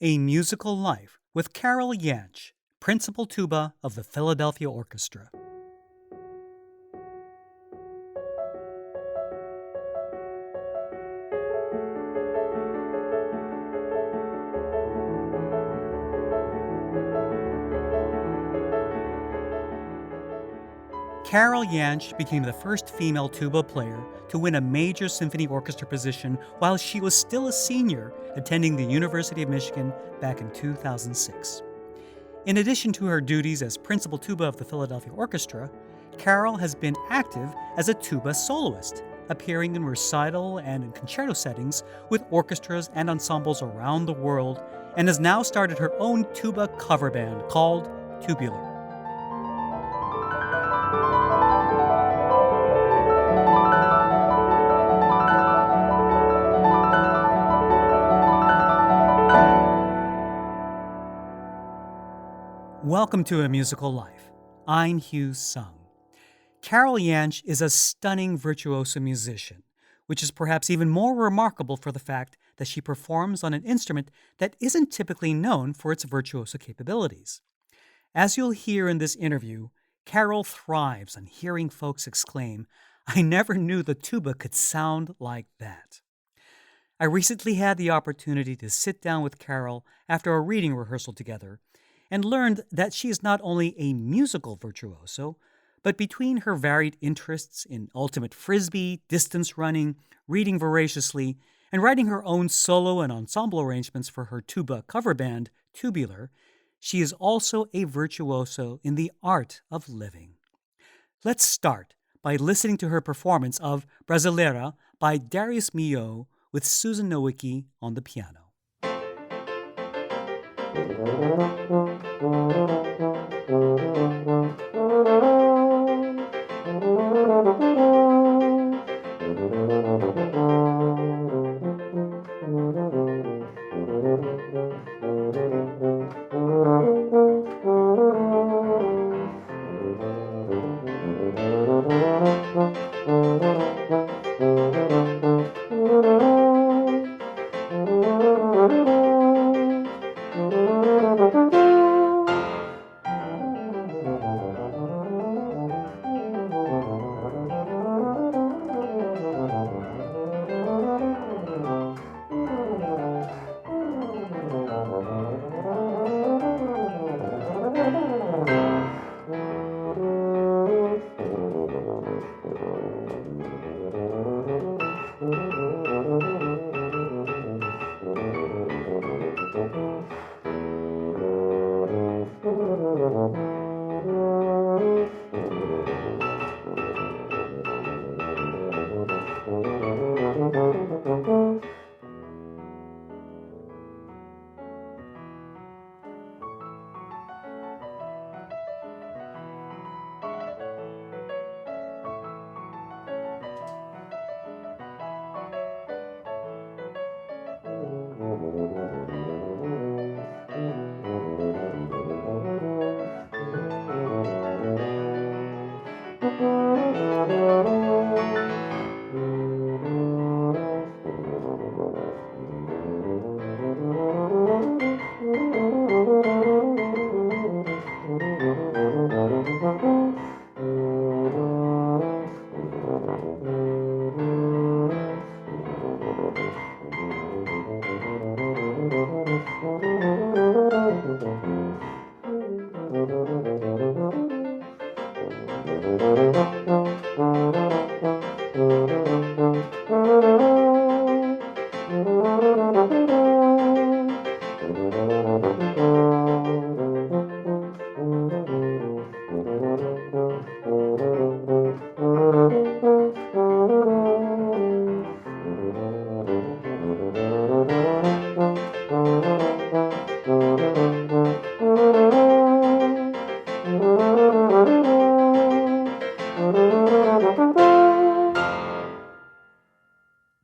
A Musical Life with Carol Jantsch, Principal Tuba of the Philadelphia Orchestra. Carol Jantsch became the first female tuba player to win a major symphony orchestra position while she was still a senior attending the University of Michigan back in 2006. In addition to her duties as principal tuba of the Philadelphia Orchestra, Carol has been active as a tuba soloist, appearing in recital and in concerto settings with orchestras and ensembles around the world, and has now started her own tuba cover band called Tubular. Welcome to A Musical Life. I'm Hugh Sung. Carol Jantsch is a stunning virtuoso musician, which is perhaps even more remarkable for the fact that she performs on an instrument that isn't typically known for its virtuoso capabilities. As you'll hear in this interview, Carol thrives on hearing folks exclaim, "I never knew the tuba could sound like that." I recently had the opportunity to sit down with Carol after a reading rehearsal together and learned that she is not only a musical virtuoso, but between her varied interests in ultimate frisbee, distance running, reading voraciously, and writing her own solo and ensemble arrangements for her tuba cover band, Tubular, she is also a virtuoso in the art of living. Let's start by listening to her performance of Brasileira by Darius Milhaud with Susan Nowicki on the piano.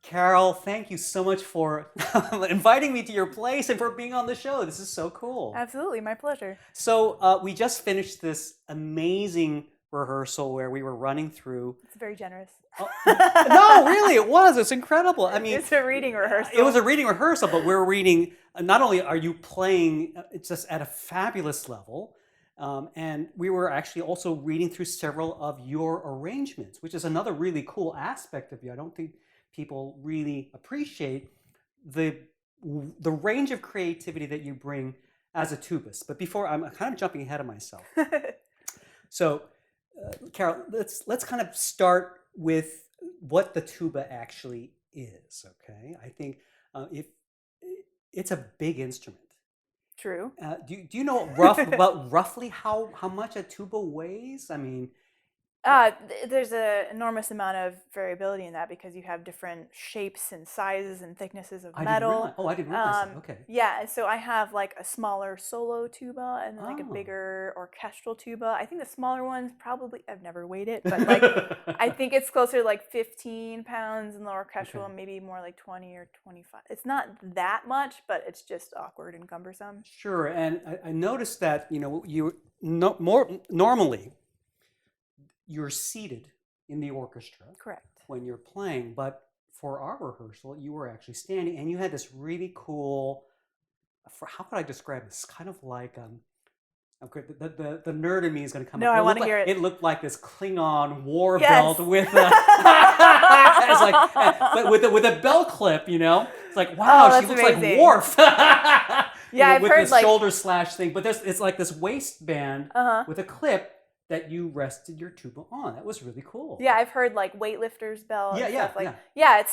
Carol, thank you so much for inviting me to your place and for being on the show. This is so cool. Absolutely, my pleasure. So we just finished this amazing rehearsal where we were running through. It's very generous. Oh, no, really, it was. It's incredible. I mean, it's a reading rehearsal. It was a reading rehearsal, but we're reading. Not only are you playing, it's just at a fabulous level, and we were actually also reading through several of your arrangements, which is another really cool aspect of you. I don't think people really appreciate the the range of creativity that you bring as a tubist. But before, I'm kind of jumping ahead of myself. So, Carol, let's kind of start with what the tuba actually is. Okay, I think if it's a big instrument. True. Do you know roughly how much a tuba weighs? I mean, There's an enormous amount of variability in that because you have different shapes and sizes and thicknesses of metal. I didn't realize that. Okay. Yeah, and so I have like a smaller solo tuba and then like a Oh. bigger orchestral tuba. I think the smaller one's probably, I've never weighed it, but like I think it's closer to like 15 pounds and the orchestral Okay. maybe more like 20 or 25. It's not that much, but it's just awkward and cumbersome. Sure, and I noticed that normally you're seated in the orchestra Correct. when you're playing, but for our rehearsal, you were actually standing, and you had this really cool. How could I describe this? Kind of like okay, the nerd in me is going to come No, up. I want to hear it. It looked like this Klingon war Yes. belt with a, it's like, but with a belt clip. It's like, wow, Oh, she that's looks amazing. like Worf. Yeah, I've with heard this like shoulder slash thing, but it's like this waistband uh-huh. with a clip that you rested your tuba on. That was really cool. Yeah, I've heard like weightlifters belt and stuff yeah.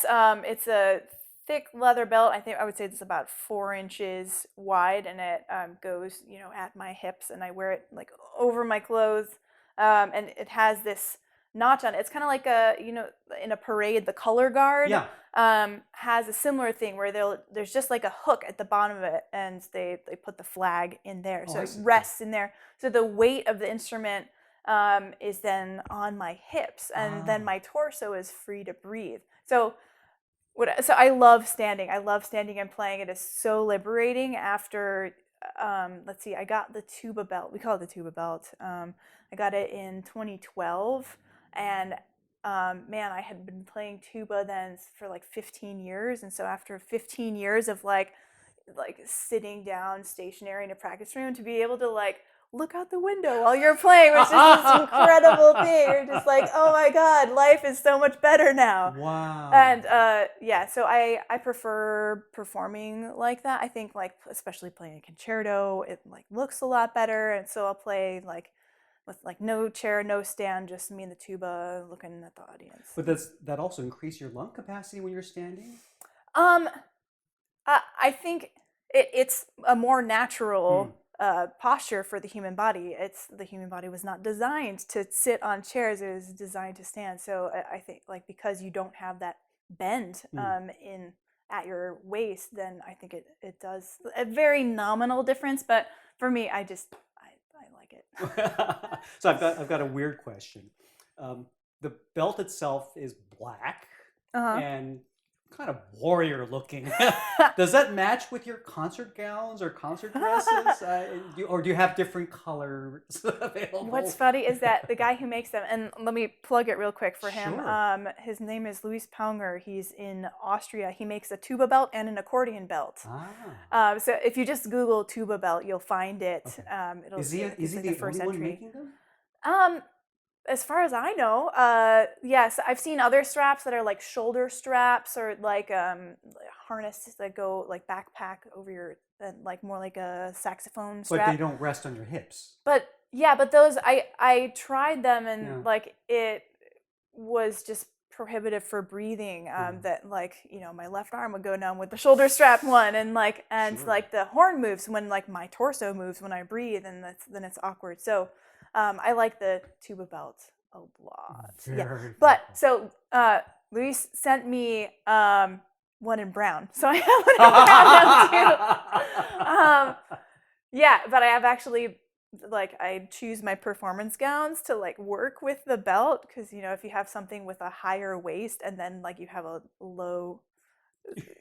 it's a thick leather belt. I would say it's about 4 inches wide, and it goes at my hips, and I wear it like over my clothes, and it has this notch on it. It's kind of like in a parade, the color guard has a similar thing where there's just like a hook at the bottom of it, and they put the flag in there, so it rests in there. So the weight of the instrument is then on my hips, and then my torso is free to breathe. So I love standing. I love standing and playing. It is so liberating. After let's see, I got the tuba belt. We call it the tuba belt. I got it in 2012, and man, I had been playing tuba then for like 15 years, and so after 15 years of like sitting down stationary in a practice room, to be able to like look out the window while you're playing, which is this incredible thing. You're just like, oh my God, life is so much better now. Wow. And so I prefer performing like that. I think like especially playing a concerto, it like looks a lot better. And so I'll play like with like no chair, no stand, just me and the tuba looking at the audience. But does that also increase your lung capacity when you're standing? I think it's a more natural posture for the human body. The human body was not designed to sit on chairs; it was designed to stand. So I think like because you don't have that bend in at your waist, then I think it does a very nominal difference. But for me, I like it. So I've got a weird question. The belt itself is black and kind of warrior looking. Does that match with your concert gowns or concert dresses? Or do you have different colors available? What's funny is that the guy who makes them, and let me plug it real quick for him. Sure. His name is Luis Paunger. He's in Austria. He makes a tuba belt and an accordion belt. So if you just Google tuba belt, you'll find it. Okay. Is he the first only one entry. making them? As far as I know, yes, I've seen other straps that are like shoulder straps or like harnesses that go like backpack over your, like more like a saxophone strap. But they don't rest on your hips. But yeah, but those I tried them, and like it was just prohibitive for breathing. That like my left arm would go numb with the shoulder strap one, and like the horn moves when like my torso moves when I breathe, and then it's awkward. So. I like the tuba belt a lot. Very but so Luis sent me one in brown, so I have one in brown too. But I have actually I choose my performance gowns to like work with the belt, because if you have something with a higher waist and then like you have a low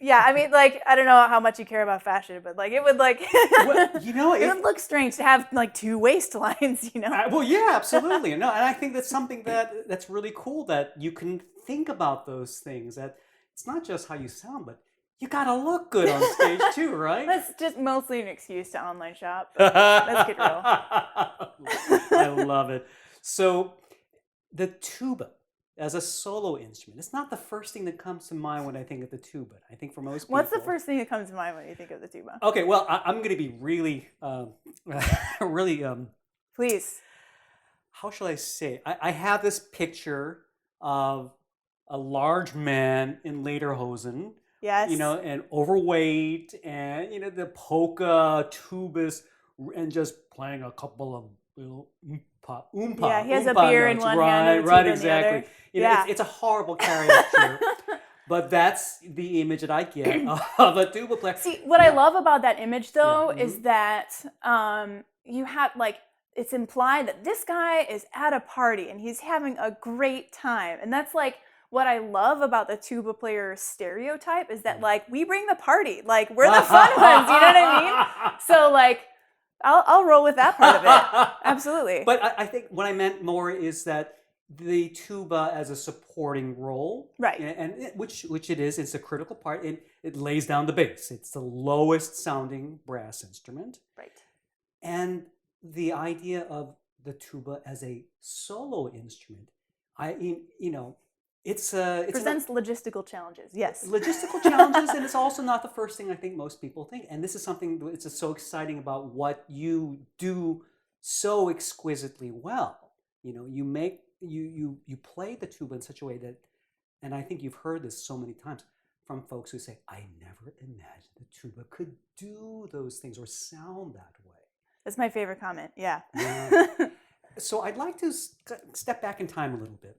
Yeah, I mean, like, I don't know how much you care about fashion, but like, it would like, Well, it would look strange to have like two waistlines, you know? well, yeah, absolutely. No, and I think that's something that's really cool that you can think about those things. That it's not just how you sound, but you gotta look good on stage too, right? That's just mostly an excuse to online shop. But let's get real. I love it. So the tuba as a solo instrument, it's not the first thing that comes to mind when I think of the tuba. I think for most people. What's the first thing that comes to mind when you think of the tuba? Okay, well, I'm going to be really, really. Please. How shall I say? I have this picture of a large man in lederhosen, Yes. and overweight, and the polka tubist, and just playing a couple of oompa. Yeah, he has a oompa beer in notes. one Right, hand and a right, tuba in the exactly. other. Yeah. It's a horrible caricature, but that's the image that I get of a tuba player. See, what I love about that image, though, Yeah. is that you have, like, it's implied that this guy is at a party and he's having a great time. And that's, like, what I love about the tuba player stereotype is that, like, we bring the party. Like, we're the fun ones, you know what I mean? So, like, I'll roll with that part of it. Absolutely. But I think what I meant more is that the tuba as a supporting role, Right. and which it is, it's a critical part. It lays down the bass. It's the lowest sounding brass instrument. Right. And the idea of the tuba as a solo instrument, it's presents logistical challenges. Yes. Logistical challenges, and it's also not the first thing I think most people think. And this is something that's just so exciting about what you do so exquisitely well. You play the tuba in such a way that, and I think you've heard this so many times from folks who say, I never imagined the tuba could do those things or sound that way. That's my favorite comment. Yeah. So I'd like to step back in time a little bit.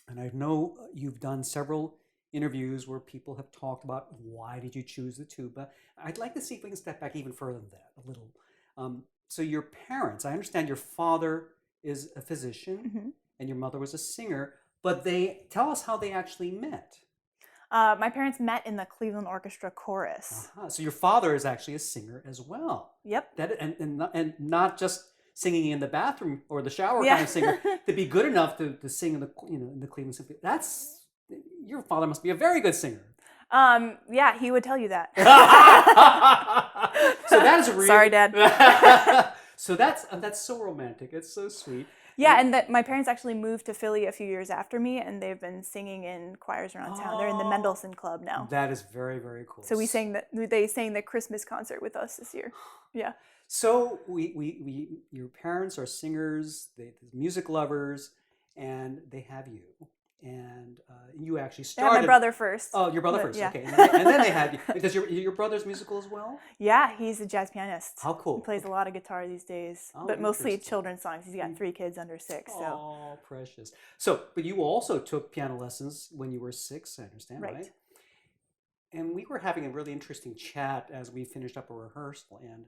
And I know you've done several interviews where people have talked about why did you choose the tuba. I'd like to see if we can step back even further than that a little. So your parents, I understand your father is a physician and your mother was a singer, but tell us how they actually met. My parents met in the Cleveland Orchestra chorus. So your father is actually a singer as well. Yep. And not just singing in the bathroom or the shower kind of singer, to be good enough to sing in the Cleveland Symphony. Your father must be a very good singer. Yeah, he would tell you that. So that is really Sorry, Dad. So that's so romantic. It's so sweet. Yeah, and my parents actually moved to Philly a few years after me, and they've been singing in choirs around town. They're in the Mendelssohn Club now. That is very, very cool. So they sang the Christmas concert with us this year. Yeah. So your parents are singers, they're music lovers, and they have you. And you actually started. Yeah, my brother first. Oh, your brother first. Yeah. Okay, and then they had you. Because your brother's musical as well. Yeah, he's a jazz pianist. How cool! He plays a lot of guitar these days, but mostly children's songs. He's got 3 kids under 6. So. Oh, precious. So, but you also took piano lessons when you were 6, I understand, right? And we were having a really interesting chat as we finished up a rehearsal, and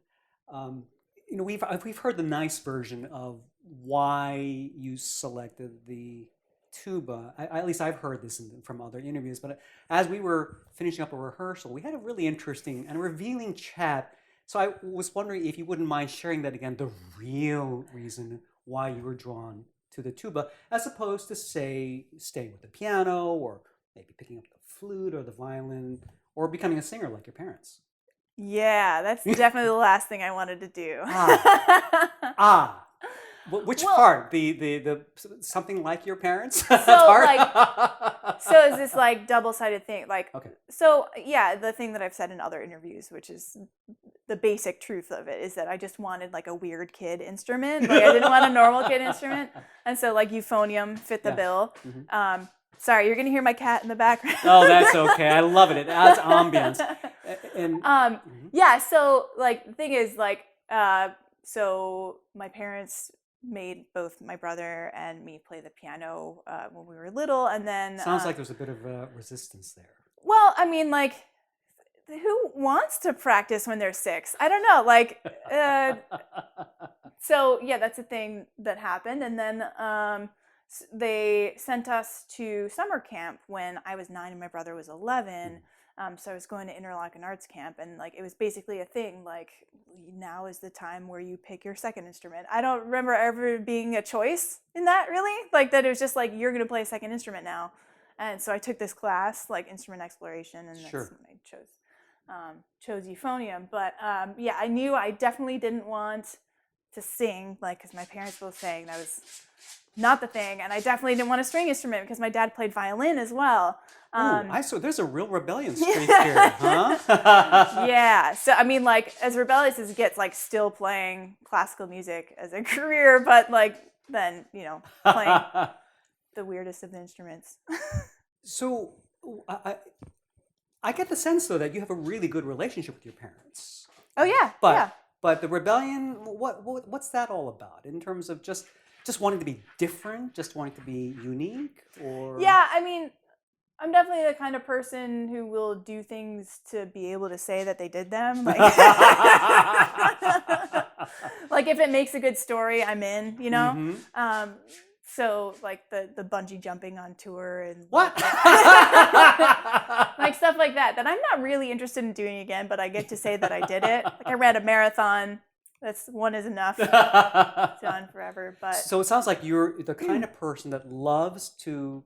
we've heard the nice version of why you selected the tuba. At least I've heard this from other interviews, but as we were finishing up a rehearsal, we had a really interesting and revealing chat. So I was wondering if you wouldn't mind sharing that again, the real reason why you were drawn to the tuba, as opposed to, say, staying with the piano, or maybe picking up the flute or the violin, or becoming a singer like your parents. Yeah, that's definitely the last thing I wanted to do. Which part? The something like your parents? So it's this like double-sided thing. Like, okay. So yeah, the thing that I've said in other interviews, which is the basic truth of it, is that I just wanted like a weird kid instrument. Like I didn't want a normal kid instrument, and so like euphonium fit the bill. Sorry, you're gonna hear my cat in the background. Oh, that's okay. I love it. It adds ambience. And yeah. So like the thing is like so my parents made both my brother and me play the piano when we were little, and then sounds like there's a bit of resistance there. Well, I mean, like, who wants to practice when they're 6? I don't know. Like, so yeah, that's a thing that happened, and then they sent us to summer camp when I was 9 and my brother was 11. So I was going to Interlochen Arts Camp, and like it was basically a thing like now is the time where you pick your second instrument. I don't remember ever being a choice in that really, like that it was just like you're going to play a second instrument now. And so I took this class, like instrument exploration, and that's Sure. when I chose euphonium. But yeah, I knew I definitely didn't want to sing, like because my parents both sang. That was not the thing, and I definitely didn't want a string instrument because my dad played violin as well. I saw there's a real rebellion streak here, huh? Yeah. So I mean, like as rebellious as it gets, like still playing classical music as a career, but like then playing the weirdest of the instruments. So I get the sense though that you have a really good relationship with your parents. Oh yeah. But yeah. but the rebellion, what's that all about in terms of just wanting to be different, just wanting to be unique, or Yeah, I mean, I'm definitely the kind of person who will do things to be able to say that they did them. Like, like if it makes a good story, I'm in, Mm-hmm. So like the bungee jumping on tour and What? like stuff like that I'm not really interested in doing again, but I get to say that I did it. Like I ran a marathon. That's one is enough. Done forever. But So it sounds like you're the kind of person that loves to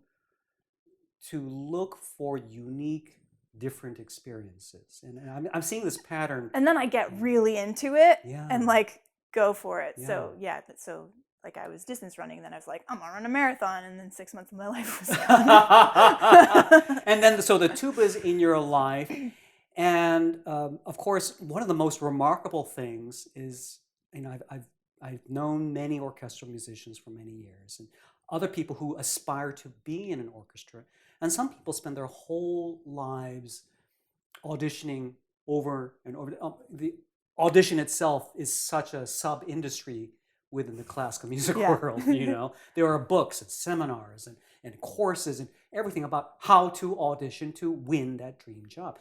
look for unique, different experiences, and I'm seeing this pattern. and then I get really into it Yeah. and like go for it. Yeah. So yeah, so like I was distance running, and then I was like, I'm gonna run a marathon, and then 6 months of my life was gone. And then so the tuba is in your life, and of course one of the most remarkable things is, I've known many orchestral musicians for many years, and other people who aspire to be in an orchestra, and some people spend their whole lives auditioning over and over. The audition itself is such a sub-industry within the classical music Yeah. world. There are books and seminars and courses and everything about how to audition to win that dream job.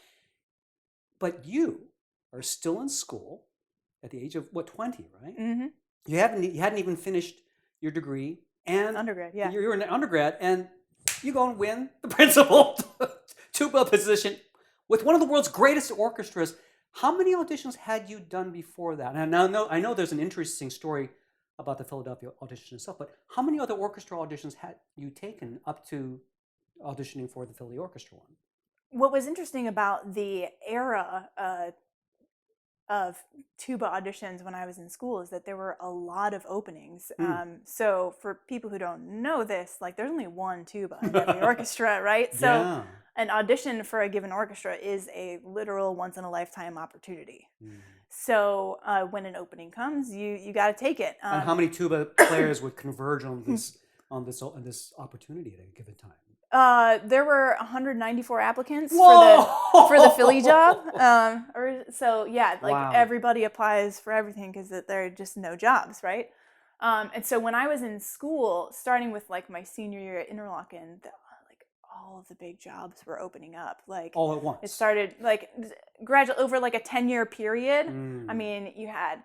But you are still in school at the age of 20, right? Mm-hmm. You hadn't even finished your degree, and Undergrad, yeah. you're an undergrad, and you go and win the principal tuba position with one of the world's greatest orchestras. How many auditions had you done before that? And I know there's an interesting story about the Philadelphia audition itself, but how many other orchestra auditions had you taken up to auditioning for the Philly Orchestra one? What was interesting about the era of tuba auditions when I was in school is that there were a lot of openings. So for people who don't know this, like there's only one tuba in every orchestra, right? So Yeah. an audition for a given orchestra is a literal once in a lifetime opportunity. So when an opening comes, you got to take it. And how many tuba players would converge on this opportunity at a given time? There were 194 applicants Whoa! for the Philly job. So yeah, like Wow. everybody applies for everything because there are just no jobs, right? And so when I was in school, starting with like my senior year at Interlochen, like all of the big jobs were opening up. Like All at once. it started like gradually over like a 10-year period. I mean, you had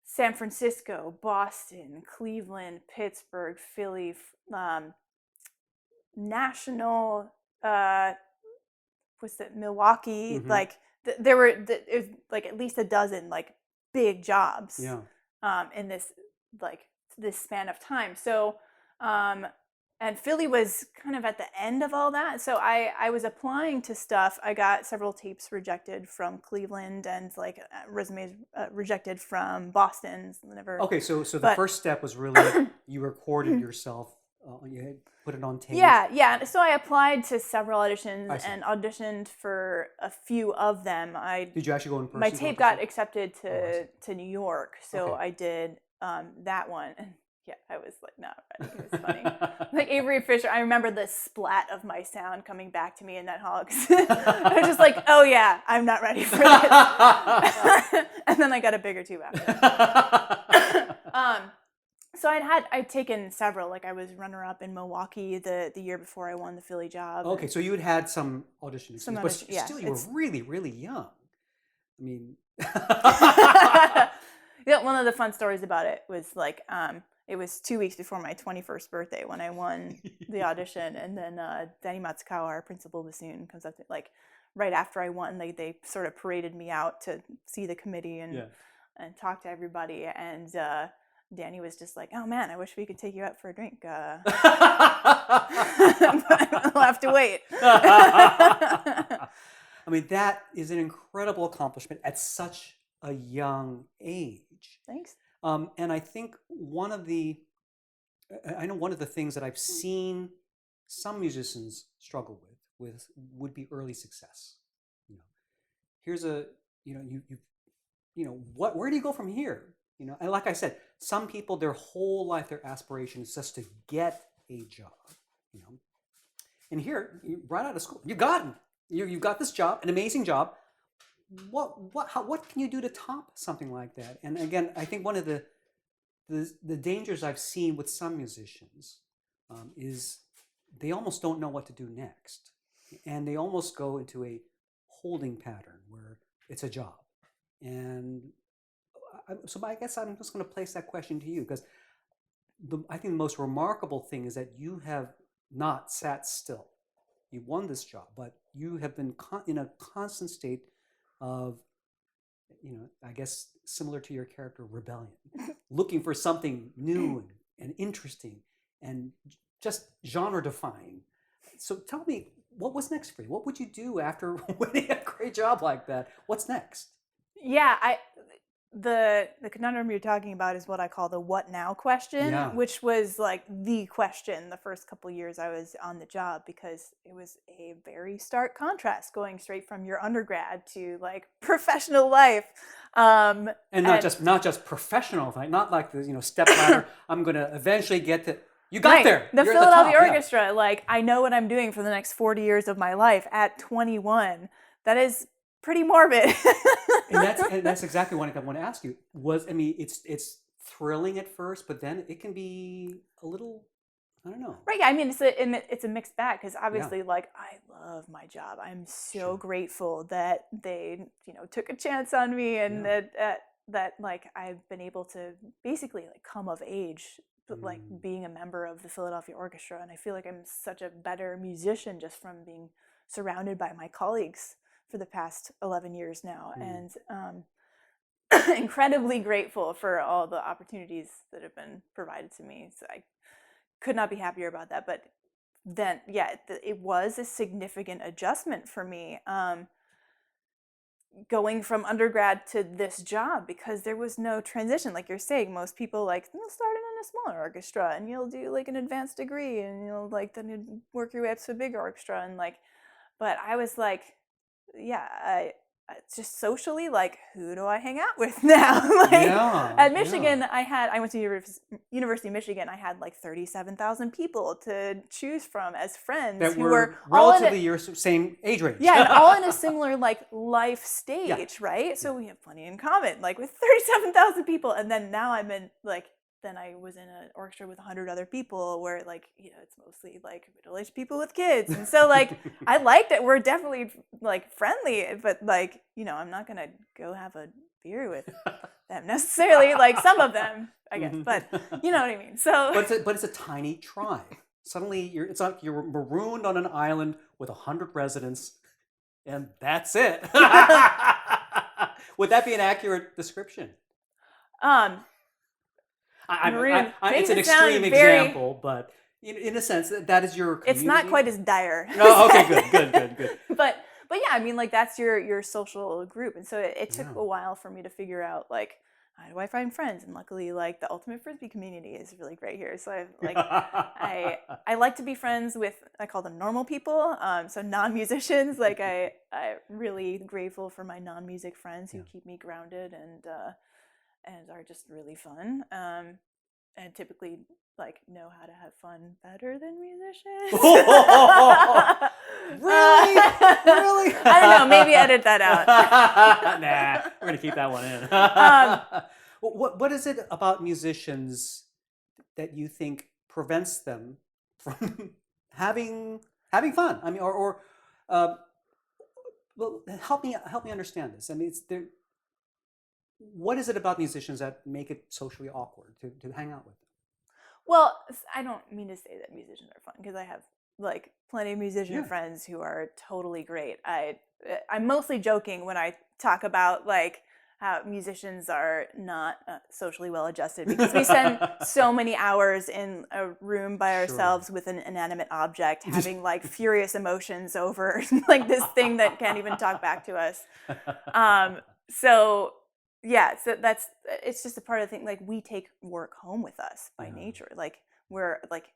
San Francisco, Boston, Cleveland, Pittsburgh, Philly, national was it Milwaukee? Mhm. Like there were it was like at least a dozen like big jobs in this span of time. So and Philly was kind of at the end of all that. So I was applying to stuff. I got several tapes rejected from Cleveland and like resumes rejected from Boston. Okay, so the first step was really you recorded yourself. You had put it on tape. Yeah. So I applied to several auditions and auditioned for a few of them. Did you actually go in person? My tape got accepted to New York, so I did that one. And yeah, I was like not ready. It was funny. Like Avery Fisher, I remember the splat of my sound coming back to me in that hall. I was just like, oh yeah, I'm not ready for this. And then I got a bigger tube after that. So I'd taken several. Like I was runner-up in Milwaukee the year before I won the Philly job. Okay, so you had some audition experience, but yeah, still you were really, really young. I mean, yeah. One of the fun stories about it was like it was 2 weeks before my 21st birthday when I won the audition, and then Danny Matsukawa, our principal bassoon, comes up to like right after I won, they sort of paraded me out to see the committee and talk to everybody. And Danny was just like, "Oh man, I wish we could take you out for a drink." But we'll have to wait. I mean, that is an incredible accomplishment at such a young age. Thanks. And I think one of the things that I've seen some musicians struggle with would be early success. You know, here's a, where do you go from here? And like I said, some people, their whole life, their aspiration is just to get a job. And here, right out of school, you've got this job, an amazing job. What can you do to top something like that? And again, I think one of the dangers I've seen with some musicians is they almost don't know what to do next, and they almost go into a holding pattern where it's a job. And so I guess I'm just going to place that question to you, because I think the most remarkable thing is that you have not sat still. You won this job, but you have been in a constant state of, I guess similar to your character, rebellion, looking for something new and interesting and just genre defying. So tell me, what was next for you? What would you do after winning a great job like that? What's next? Yeah, the conundrum you're talking about is what I call the what now question, which was like the question the first couple years I was on the job, because it was a very stark contrast going straight from your undergrad to like professional life. And not just professional, not like the step ladder. I'm going to eventually get to. You got there. The Philadelphia Orchestra. Like, I know what I'm doing for the next 40 years of my life at 21. That is pretty morbid. and that's exactly what I want to ask you. It's thrilling at first, but then it can be a little, I don't know. Right. I mean, it's a mixed bag, because obviously, like, I love my job. I'm so grateful that they, took a chance on me, and that like I've been able to basically like come of age, like being a member of the Philadelphia Orchestra, and I feel like I'm such a better musician just from being surrounded by my colleagues for the past 11 years now, and incredibly grateful for all the opportunities that have been provided to me. So I could not be happier about that. But then, it was a significant adjustment for me, going from undergrad to this job, because there was no transition. Like you're saying, most people you'll start in a smaller orchestra and you'll do like an advanced degree, and you'll then you work your way up to a bigger orchestra, and but I was like, it's just socially, like, who do I hang out with now? At Michigan, I went to University of Michigan. I had like 37,000 people to choose from as friends that who were relatively your same age range. Yeah, and all in a similar like life stage, right? So we have plenty in common, like with 37,000 people. And then now I'm in then I was in an orchestra with 100 other people, where it's mostly like middle-aged people with kids. And so I liked it. We're definitely like friendly, but I'm not going to go have a beer with them necessarily, like some of them, I guess, but you know what I mean? So but it's a tiny tribe. Suddenly it's like you're marooned on an island with 100 residents, and that's it. Would that be an accurate description? It's an extreme example, but in a sense, that is your community. It's not quite as dire. No, okay, good. But yeah, I mean, that's your social group, and so it took a while for me to figure out how do I find friends, and luckily the ultimate frisbee community is really great here. So I like to be friends with, I call them normal people, so non-musicians. I'm really grateful for my non-music friends who keep me grounded and are just really fun, and typically know how to have fun better than musicians. Really? I don't know. Maybe edit that out. Nah, we're gonna keep that one in. What is it about musicians that you think prevents them from having fun? I mean, well, help me understand this. I mean, what is it about musicians that make it socially awkward to hang out with them? Well, I don't mean to say that musicians are fun, because I have like plenty of musician Yeah. friends who are totally great. I'm mostly joking when I talk about like how musicians are not socially well adjusted, because we spend so many hours in a room by Sure. ourselves with an inanimate object having like furious emotions over like this thing that can't even talk back to us. So yeah, so it's just a part of the thing. Like we take work home with us by nature. Like we're like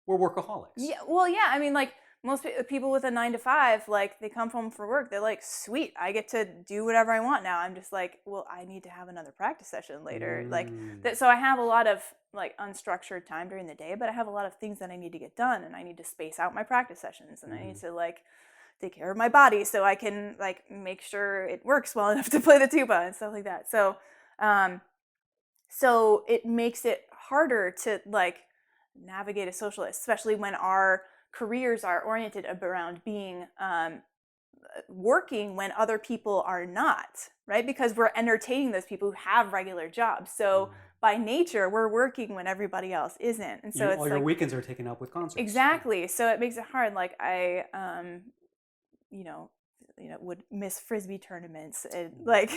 we're workaholics. yeah, well, yeah. I mean, like most people with a 9 to 5, like they come home from work, they're like, "Sweet, I get to do whatever I want now." I'm just like, "Well, I need to have another practice session later." Like that, so I have a lot of like unstructured time during the day, but I have a lot of things that I need to get done, and I need to space out my practice sessions, and I need to like take care of my body so I can like make sure it works well enough to play the tuba and stuff like that. So, so it makes it harder to like navigate a socialist, especially when our careers are oriented around being working when other people are not, right? Because we're entertaining those people who have regular jobs. So by nature, we're working when everybody else isn't, and so it's all your weekends are taken up with concerts. Exactly. So it makes it hard. Like I, would miss frisbee tournaments and like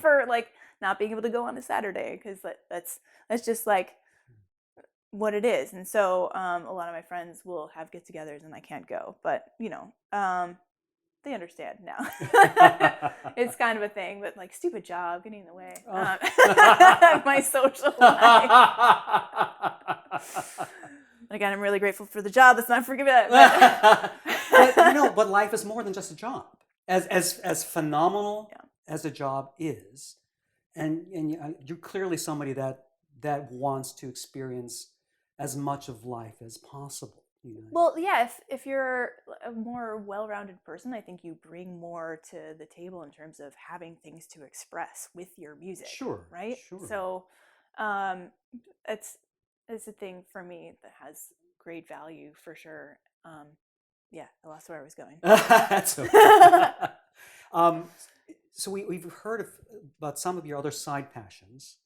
for like not being able to go on a Saturday because that's just like what it is. And so a lot of my friends will have get-togethers and I can't go, but they understand now. It's kind of a thing, but like stupid job getting in the way of my social life. Again, I'm really grateful for the job. Let's not forget that. But life is more than just a job. As phenomenal as a job is, and you're clearly somebody that wants to experience as much of life as possible. Well, yeah, if you're a more well-rounded person, I think you bring more to the table in terms of having things to express with your music. Sure. Right? Sure. So it's a thing for me that has great value for sure. Yeah, I lost where I was going. That's okay. So we've heard about some of your other side passions,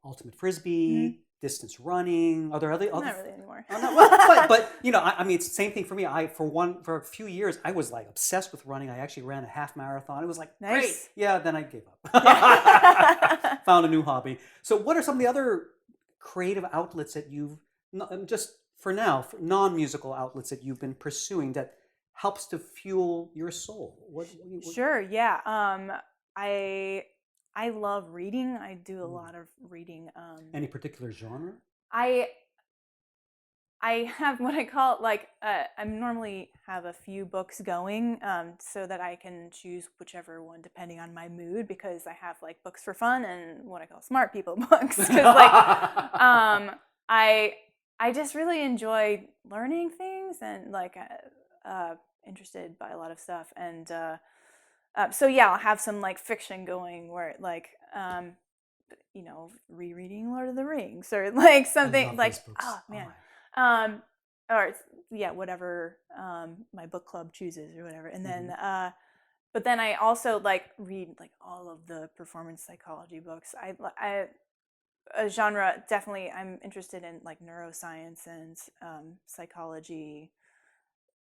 ultimate frisbee, distance running. Are there other? Not really anymore. But I mean, it's the same thing for me. For a few years, I was like obsessed with running. I actually ran a half marathon. It was like nice. Great. Yeah, then I gave up. Found a new hobby. So, what are some of the other creative outlets that you've just for now, for non-musical outlets that you've been pursuing that helps to fuel your soul? What Sure. Yeah. I love reading. I do a lot of reading. Any particular genre? I have what I call like I normally have a few books going so that I can choose whichever one depending on my mood, because I have like books for fun and what I call smart people books. Because like I just really enjoy learning things and like interested by a lot of stuff, and so yeah, I'll have some like fiction going where like rereading Lord of the Rings or like something like oh man. Or yeah, whatever my book club chooses or whatever. And then but then I also like read like all of the performance psychology books. I a genre definitely I'm interested in like neuroscience and psychology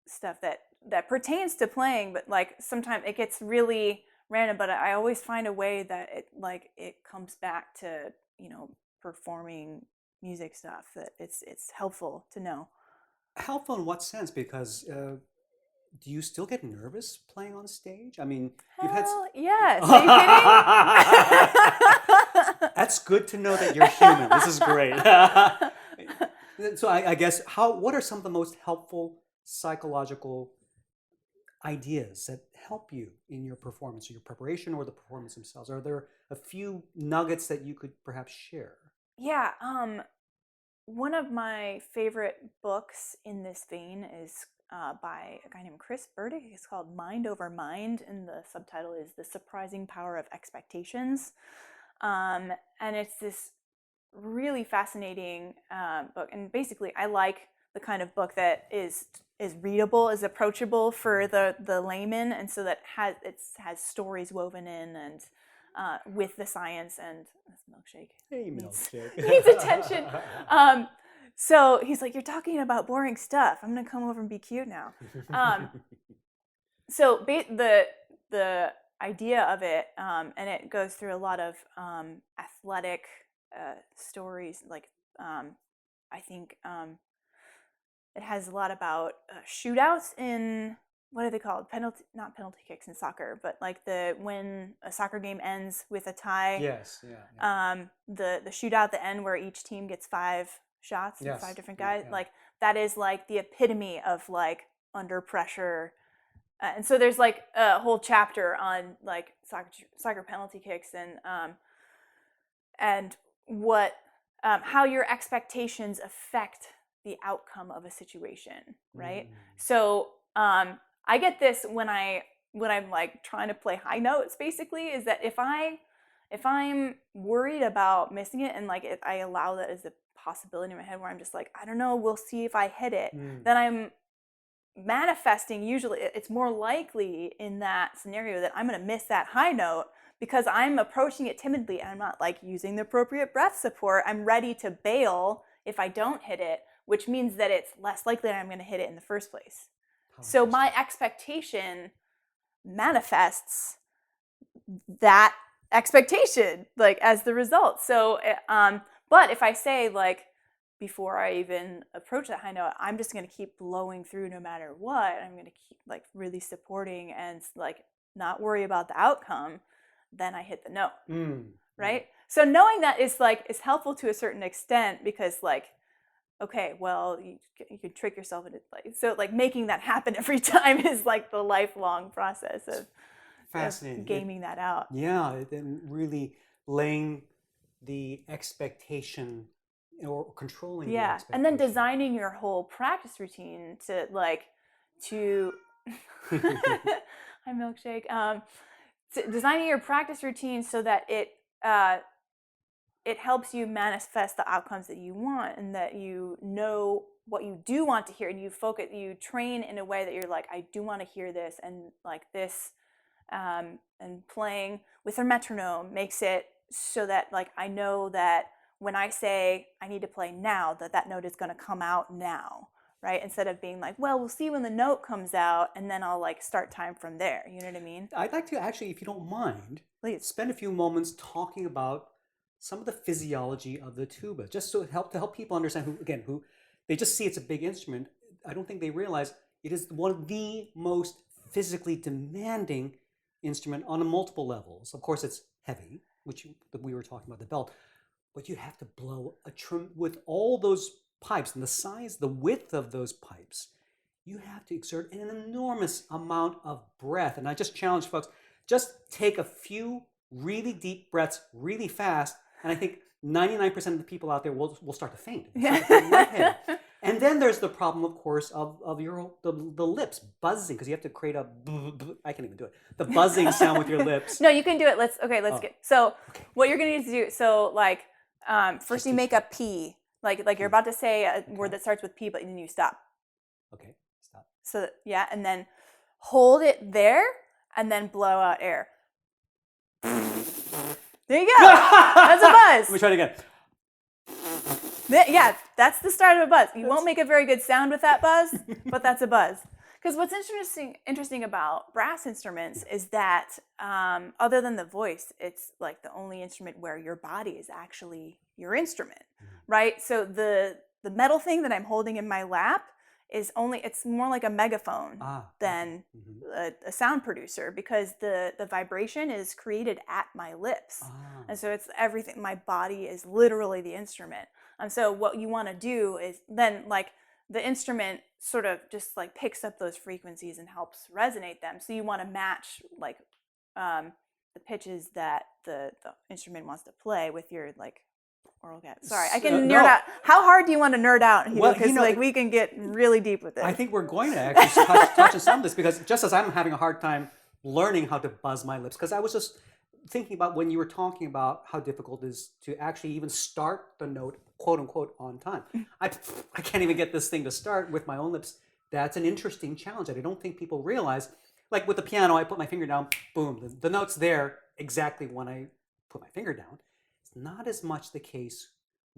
stuff that pertains to playing, but like sometimes it gets really random, but I always find a way that it comes back to performing music stuff, that it's helpful to know. Helpful in what sense? Because do you still get nervous playing on stage? I mean, you've had. Yes. Are you kidding? That's good to know that you're human. This is great. So I guess what are some of the most helpful psychological ideas that help you in your performance or your preparation or the performance themselves? Are there a few nuggets that you could perhaps share? Yeah. One of my favorite books in this vein is by a guy named Chris Burdick. It's called Mind Over Mind, and the subtitle is The Surprising Power of Expectations. And it's this really fascinating book. And basically, I like the kind of book that is readable, is approachable for the layman, and so that has stories woven in and with the science and this milkshake. Hey, milkshake. Needs attention. So he's like, "You're talking about boring stuff. I'm gonna come over and be cute now." Um, so the idea of it, and it goes through a lot of athletic stories. Like I think it has a lot about shootouts in, what are they called? Penalty, not penalty kicks in soccer, but like when a soccer game ends with a tie. Yes, yeah. The shootout at the end where each team gets 5 shots, Yes. 5 different guys. Yeah. Like that is like the epitome of like under pressure. And so there's like a whole chapter on like soccer penalty kicks and what how your expectations affect the outcome of a situation, right? So I get this when I'm like trying to play high notes. Basically, is that if I'm worried about missing it and like I allow that as a possibility in my head where I'm just like, I don't know, we'll see if I hit it, then I'm manifesting. Usually it's more likely in that scenario that I'm going to miss that high note because I'm approaching it timidly and I'm not like using the appropriate breath support. I'm ready to bail if I don't hit it, which means that it's less likely that I'm going to hit it in the first place. So my expectation manifests that expectation like as the result. So but if I say like, before I even approach that high note, I'm just going to keep blowing through no matter what. I'm going to keep like really supporting and like not worry about the outcome. Then I hit the note, right? So knowing that is helpful to a certain extent because like, okay, well, you can trick yourself into like, so like making that happen every time is like the lifelong process of fascinating gaming that out. Yeah, and really laying the expectation or controlling the expectation. And then designing your whole practice routine to hi milkshake, designing your practice routine so that it helps you manifest the outcomes that you want and that you know what you do want to hear and you train in a way that you're like, I do want to hear this, and like this and playing with a metronome makes it so that like I know that when I say I need to play now, that note is going to come out now, right? Instead of being like, well, we'll see when the note comes out and then I'll like start time from there. You know what I mean? I'd like to actually, if you don't mind, please spend a few moments talking about some of the physiology of the tuba, just to help people understand who they just see it's a big instrument. I don't think they realize it is one of the most physically demanding instrument on multiple levels. Of course, it's heavy, which we were talking about the belt. But you have to blow a trim with all those pipes and the size, the width of those pipes. You have to exert an enormous amount of breath. And I just challenge folks, just take a few really deep breaths really fast. And I think 99% of the people out there will start to faint. And then there's the problem, of course, of the lips buzzing, because you have to create a I can't even do it. The buzzing sound with your lips. No, you can do it. Let's get. So what you're gonna need to do. So like first you make a P, like you're about to say a word that starts with P, but then you stop. Okay, stop. So yeah, and then hold it there, and then blow out air. There you go. That's a buzz. Let me try it again. Yeah, that's the start of a buzz. You won't make a very good sound with that buzz, but that's a buzz. Because what's interesting about brass instruments is that other than the voice, it's like the only instrument where your body is actually your instrument, right? So the metal thing that I'm holding in my lap it's more like a megaphone than a sound producer, because the vibration is created at my lips. And so it's everything. My body is literally the instrument. And so what you want to do is then like the instrument sort of just like picks up those frequencies and helps resonate them. So you want to match like the pitches that the instrument wants to play with your like oral cat. Sorry, I can nerd out. How hard do you want to nerd out? Because like we can get really deep with it. I think we're going to actually touch on some of this, because just as I'm having a hard time learning how to buzz my lips, because I was just thinking about when you were talking about how difficult it is to actually even start the note, quote unquote, on time. I can't even get this thing to start with my own lips. That's an interesting challenge that I don't think people realize. Like with the piano, I put my finger down, boom, the note's there exactly when I put my finger down. It's not as much the case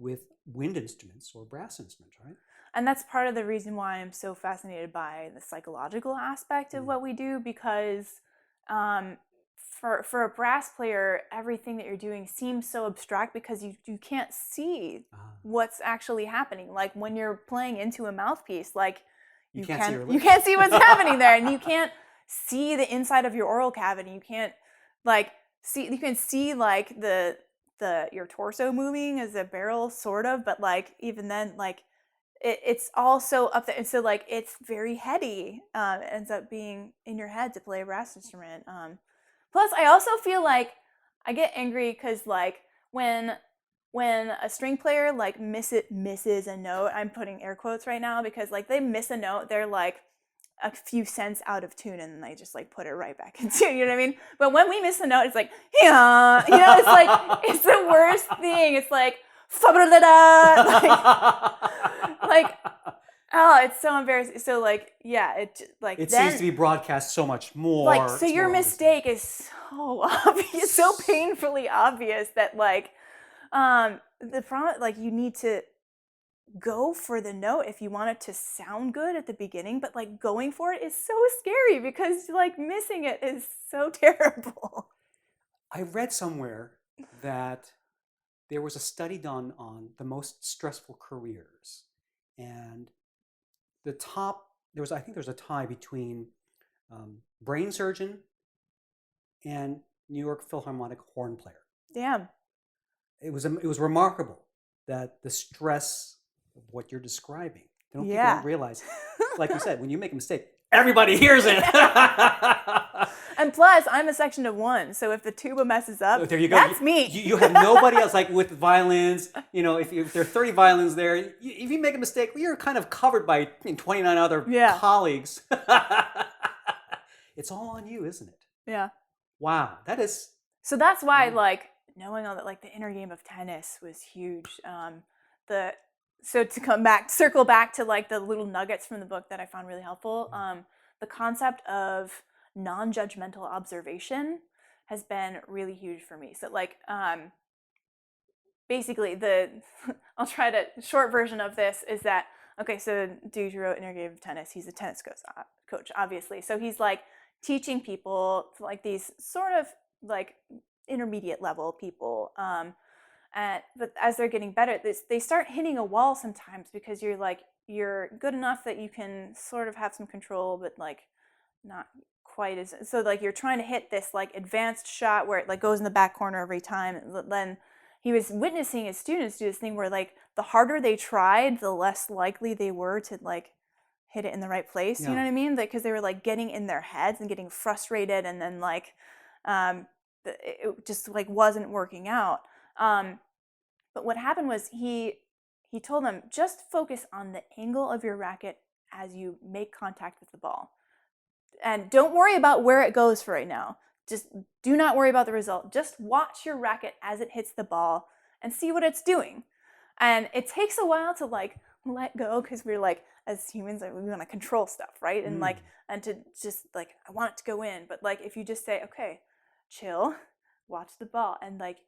with wind instruments or brass instruments, right? And that's part of the reason why I'm so fascinated by the psychological aspect of what we do, because for a brass player, everything that you're doing seems so abstract because you can't see what's actually happening. Like when you're playing into a mouthpiece, like you can't see what's happening there, and you can't see the inside of your oral cavity. You can't you can see like the your torso moving as a barrel, sort of, but like even then, like it's all so up there, and so like it's very heady. It ends up being in your head to play a brass instrument. Plus, I also feel like I get angry because like when a string player like misses a note, I'm putting air quotes right now because like they miss a note, they're like a few cents out of tune, and then they just like put it right back in tune. You know what I mean? But when we miss a note, it's like, yeah, you know, it's like it's the worst thing. It's like, like oh, it's so embarrassing. So like, yeah, it seems to be broadcast so much more. Like, so your mistake is so obvious, so painfully obvious that like, the problem, like you need to go for the note if you want it to sound good at the beginning, but like going for it is so scary because like missing it is so terrible. I read somewhere that there was a study done on the most stressful careers, and I think there was a tie between brain surgeon and New York Philharmonic horn player. Damn. It was remarkable that the stress of what you're describing, people don't realize, like you said, when you make a mistake, everybody hears it. And plus, I'm a section of one, so if the tuba messes up, there you go. That's me. You have nobody else, like with violins, you know, if there are 30 violins there, if you make a mistake, you're kind of covered by 29 other colleagues. It's all on you, isn't it? Yeah. Wow, that is... So that's why, like, knowing all that, like, the inner game of tennis was huge. So to circle back to, like, the little nuggets from the book that I found really helpful, the concept of non-judgmental observation has been really huge for me. So, like, basically, I'll try to... Short version of this is that, okay, so dude who wrote Inner Game of Tennis, he's a tennis coach, obviously. So he's, like, teaching people, like, these sort of, like, intermediate level people, but as they're getting better, they start hitting a wall sometimes because you're good enough that you can sort of have some control, but like not quite as... So like you're trying to hit this like advanced shot where it like goes in the back corner every time. And then he was witnessing his students do this thing where like the harder they tried, the less likely they were to like hit it in the right place. You know what I mean? Because they were like getting in their heads and getting frustrated, and then like it just like wasn't working out. But what happened was he told them, just focus on the angle of your racket as you make contact with the ball. And don't worry about where it goes for right now. Just do not worry about the result. Just watch your racket as it hits the ball and see what it's doing. And it takes a while to like let go, because we're like, as humans, we want to control stuff, right? And like, and to just like, I want it to go in. But like, if you just say, okay, chill, watch the ball, and like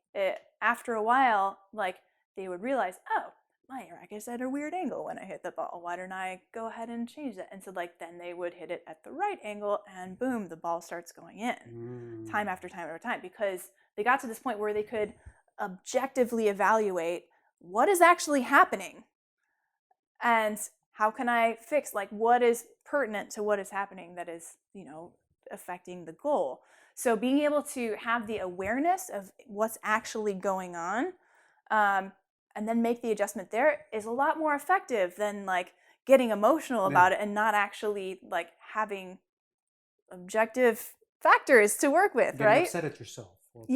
after a while, like they would realize, oh, my racket's at a weird angle when I hit the ball. Why don't I go ahead and change that? And so like then they would hit it at the right angle, and boom, the ball starts going in time after time after time, because they got to this point where they could objectively evaluate what is actually happening and how can I fix, like, what is pertinent to what is happening that is, you know, affecting the goal. So being able to have the awareness of what's actually going on, and then make the adjustment there, is a lot more effective than like getting emotional about it and not actually like having objective factors to work with, getting right? upset at yourself. Or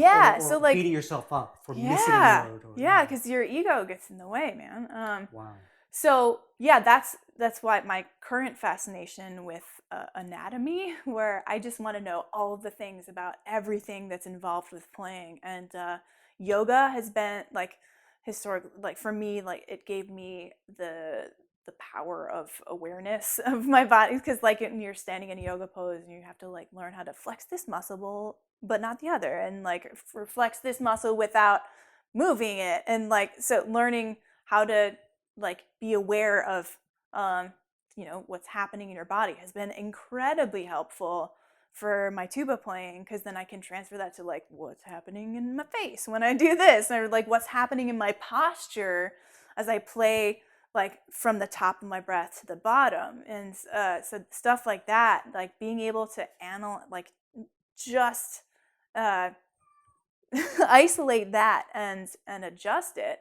so like beating yourself up for missing a note. Because your ego gets in the way, man. Wow. So yeah, that's why my current fascination with anatomy, where I just want to know all of the things about everything that's involved with playing, and yoga has been like historic, like for me, like it gave me the power of awareness of my body, because like when you're standing in a yoga pose and you have to like learn how to flex this muscle but not the other, and like flex this muscle without moving it, and like so learning how to like be aware of what's happening in your body has been incredibly helpful for my tuba playing, because then I can transfer that to like what's happening in my face when I do this, or like what's happening in my posture as I play, like from the top of my breath to the bottom. And so stuff like that, like being able to like just uh, isolate that and adjust it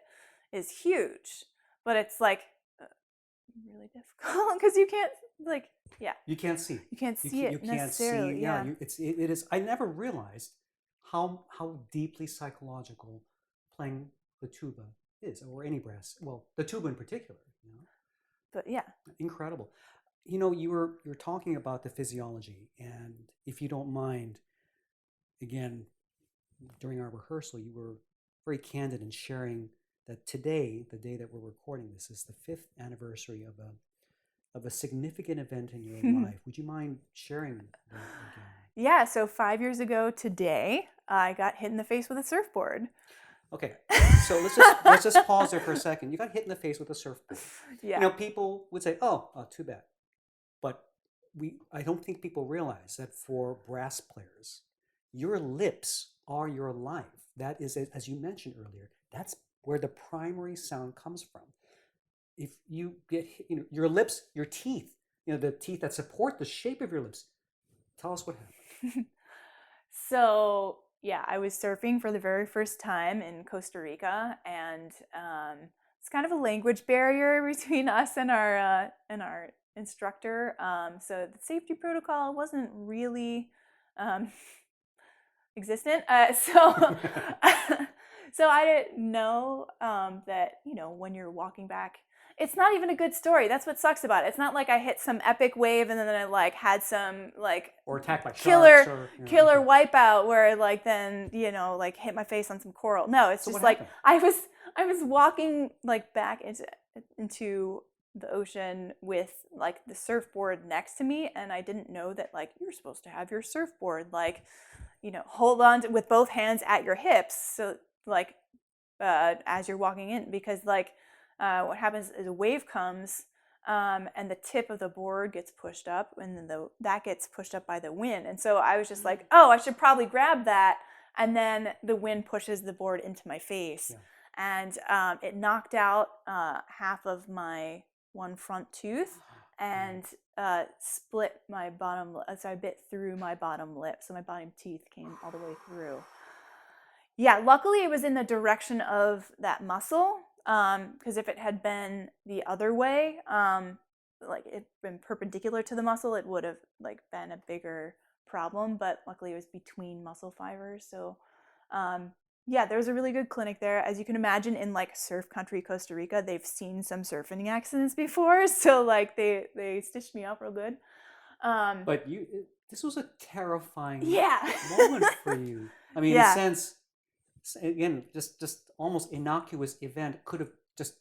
is huge. But it's like really difficult because you can't like You can't see. you can't You see you it can't see. necessarily. Yeah, Yeah. it is. I never realized how deeply psychological playing the tuba is, or any brass. Well, the tuba in particular. But yeah. Incredible. You were talking about the physiology, and if you don't mind, again, during our rehearsal, you were very candid in sharing that today, the day that we're recording this, is the 5th anniversary of a significant event in your life. Would you mind sharing that again? Yeah, so 5 years ago today, I got hit in the face with a surfboard. Okay, so let's just pause there for a second. You got hit in the face with a surfboard. Yeah. People would say, "Oh, too bad," but I don't think people realize that for brass players, your lips are your life. That is, as you mentioned earlier, that's where the primary sound comes from. If you get your lips, your teeth, the teeth that support the shape of your lips. Tell us what happened. So yeah, I was surfing for the very first time in Costa Rica, and it's kind of a language barrier between us and our instructor. So the safety protocol wasn't really um, existent. So I didn't know that when you're walking back, it's not even a good story. That's what sucks about it. It's not like I hit some epic wave and then I like had some like Or attacked by killer sharks, or killer okay. wipeout where like then like hit my face on some coral. No, it's So just what like happened? I was walking like back into the ocean with like the surfboard next to me, and I didn't know that like you're supposed to have your surfboard like hold on with both hands at your hips, so like as you're walking in, because like what happens is a wave comes, and the tip of the board gets pushed up, and then that gets pushed up by the wind. And so I was just like, oh, I should probably grab that, and then the wind pushes the board into my face. Yeah. And it knocked out half of my one front tooth and split my bottom lip. So I bit through my bottom lip, so my bottom teeth came all the way through. Yeah, luckily it was in the direction of that muscle, because if it had been the other way, like it been perpendicular to the muscle, it would have like been a bigger problem. But luckily it was between muscle fibers. So yeah, there's a really good clinic there. As you can imagine, in like surf country Costa Rica, they've seen some surfing accidents before, so like they stitched me up real good. But this was a terrifying Yeah. moment for you. I mean, in a Yeah. sense, again, just almost innocuous event could have just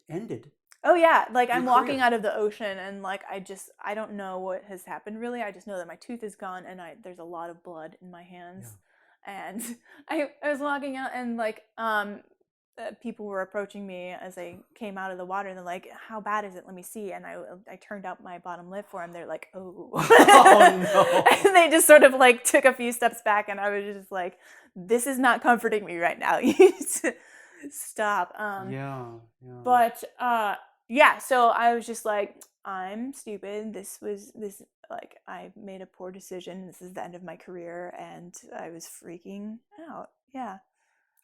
ended Oh yeah, like your I'm walking career. out of the ocean and like I don't know what has happened really. I just know that my tooth is gone and there's a lot of blood in my hands. Yeah. And I was walking out, and like people were approaching me as I came out of the water, and they're like, "How bad is it? Let me see." And I turned out my bottom lip for them. They're like, "Oh." Oh no. And they just sort of like took a few steps back, and I was just like, "This is not comforting me right now. You need to stop." Yeah, yeah. But yeah, so I was just like, I'm stupid. This like I made a poor decision. This is the end of my career, and I was freaking out. Yeah.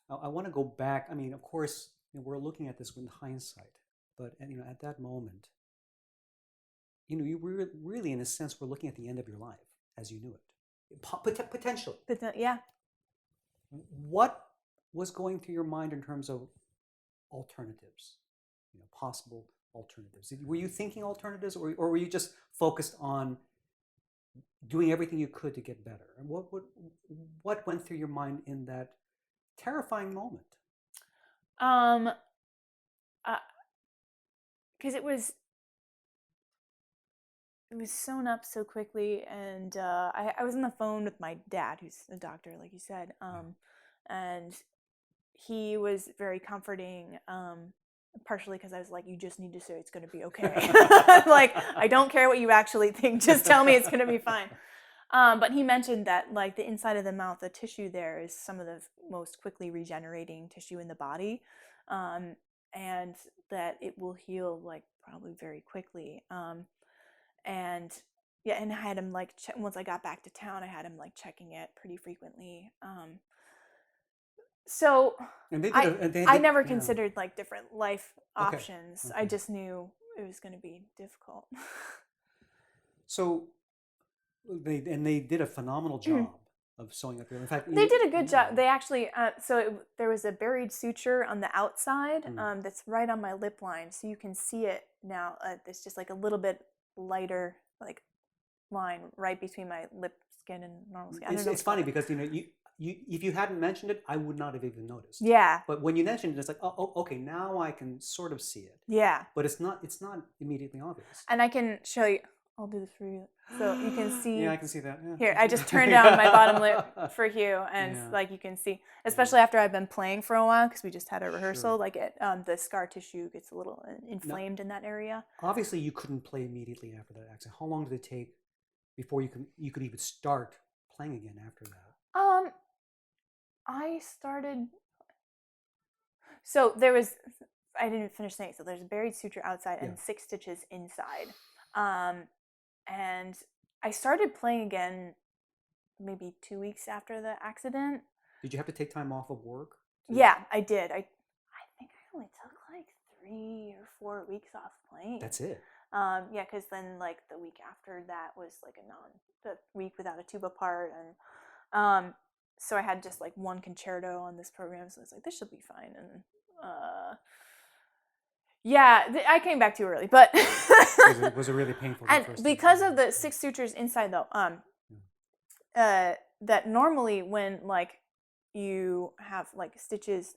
I want to go back. I mean, of course, we're looking at this with hindsight, but at that moment, you were really, in a sense, were looking at the end of your life as you knew it, potentially. But yeah. What was going through your mind in terms of alternatives, possible alternatives? Were you thinking alternatives, or were you just focused on doing everything you could to get better? And what went through your mind in that terrifying moment? Um because it was sewn up so quickly, and I was on the phone with my dad, who's a doctor, like you said. Yeah. And he was very comforting, partially because I was like, you just need to say it's going to be okay. Like, I don't care what you actually think. Just tell me it's going to be fine. But he mentioned that like the inside of the mouth, the tissue there is some of the most quickly regenerating tissue in the body. And that it will heal like probably very quickly. And yeah, and I had him like, once I got back to town, I had him like checking it pretty frequently. So And they did. I never Yeah. considered like different life Okay. options. I just knew it was going to be difficult. So they did a phenomenal job of sewing up there. In fact, They did a good job. They actually, there was a buried suture on the outside that's right on my lip line, so you can see it now. It's just like a little bit lighter, like line right between my lip skin and normal skin. It's funny because you if you hadn't mentioned it, I would not have even noticed. Yeah. But when you mentioned it, it's like, oh, okay, now I can sort of see it. Yeah. But it's not immediately obvious. And I can show you. I'll do this for you, so you can see. Yeah, I can see that. Yeah. Here, I just turned down my bottom lip for Hugh, and like you can see, especially after I've been playing for a while, because we just had a rehearsal. Like the scar tissue gets a little inflamed in that area. Obviously, you couldn't play immediately after that accident. How long did it take before you could even start playing again after that? I started. So there was. I didn't finish saying. So there's a buried suture outside and 6 stitches inside. And I started playing again maybe 2 weeks after the accident. Did you have to take time off of work? Yeah, I did. I think I only took like 3 or 4 weeks off playing. That's it. Yeah, because then like the week after that was like the week without a tuba part, and so I had just like one concerto on this program, so I was like, this should be fine. And I came back too early, but was it really painful? And because of the 6 sutures inside, though, that normally when like you have like stitches,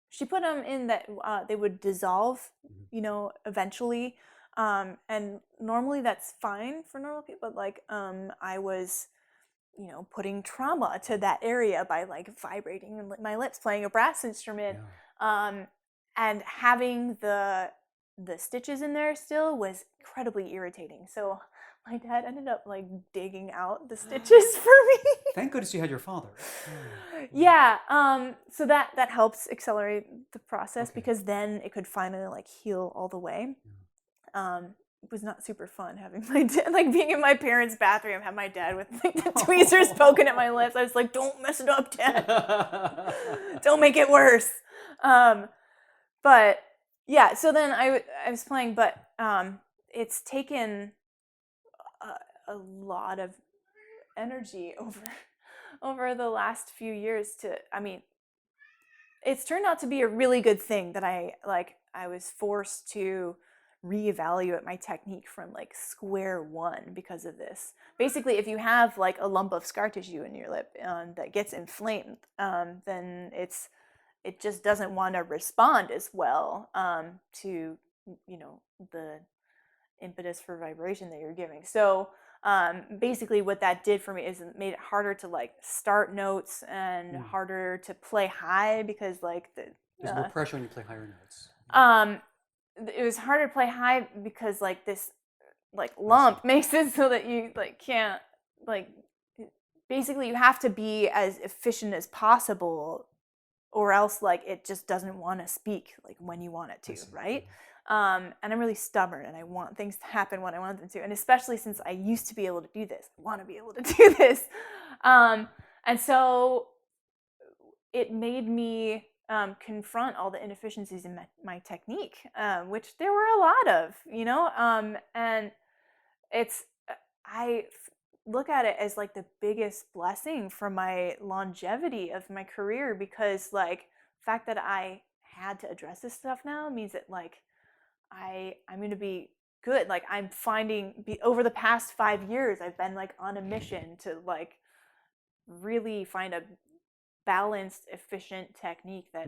she put them in that they would dissolve, eventually, and normally that's fine for normal people. But like I was, putting trauma to that area by like vibrating my lips, playing a brass instrument. And having the stitches in there still was incredibly irritating. So my dad ended up like digging out the stitches for me. Thank goodness you had your father. Yeah. So that helps accelerate the process because then it could finally like heal all the way. It was not super fun having my dad, like being in my parents' bathroom, have my dad with like the tweezers poking at my lips. I was like, don't mess it up, Dad. Don't make it worse. But yeah, so then I was playing, but it's taken a lot of energy over the last few years it's turned out to be a really good thing that I was forced to reevaluate my technique from like square one because of this. Basically, if you have like a lump of scar tissue in your lip that gets inflamed, then it just doesn't want to respond as well to the impetus for vibration that you're giving. So basically what that did for me is it made it harder to like start notes and harder to play high because like there's more pressure when you play higher notes. It was harder to play high because like this like lump makes it so that you like can't like basically you have to be as efficient as possible or else like it just doesn't want to speak like when you want it to, right? And I'm really stubborn and I want things to happen when I want them to, and especially since I used to be able to do this, I want to be able to do this. And so it made me confront all the inefficiencies in my technique, which there were a lot of, and I look at it as like the biggest blessing for my longevity of my career because like the fact that I had to address this stuff now means that like I'm going to be good. Like I'm finding over the past 5 years, I've been like on a mission to like really find a balanced, efficient technique that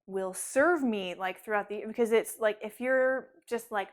will serve me like throughout the, because it's like if you're just like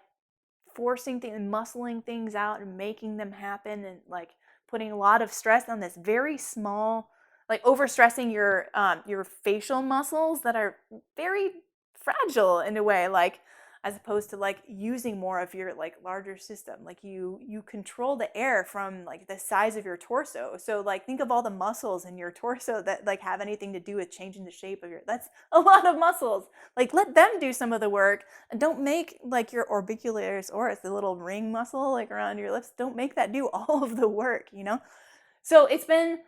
forcing things and muscling things out and making them happen and like putting a lot of stress on this very small like overstressing your facial muscles that are very fragile in a way, like as opposed to like using more of your like larger system. Like you control the air from like the size of your torso. So like think of all the muscles in your torso that like have anything to do with changing the shape of your, that's a lot of muscles. Like let them do some of the work, and don't make like your orbicularis oris, the little ring muscle like around your lips, don't make that do all of the work, you know? So it's been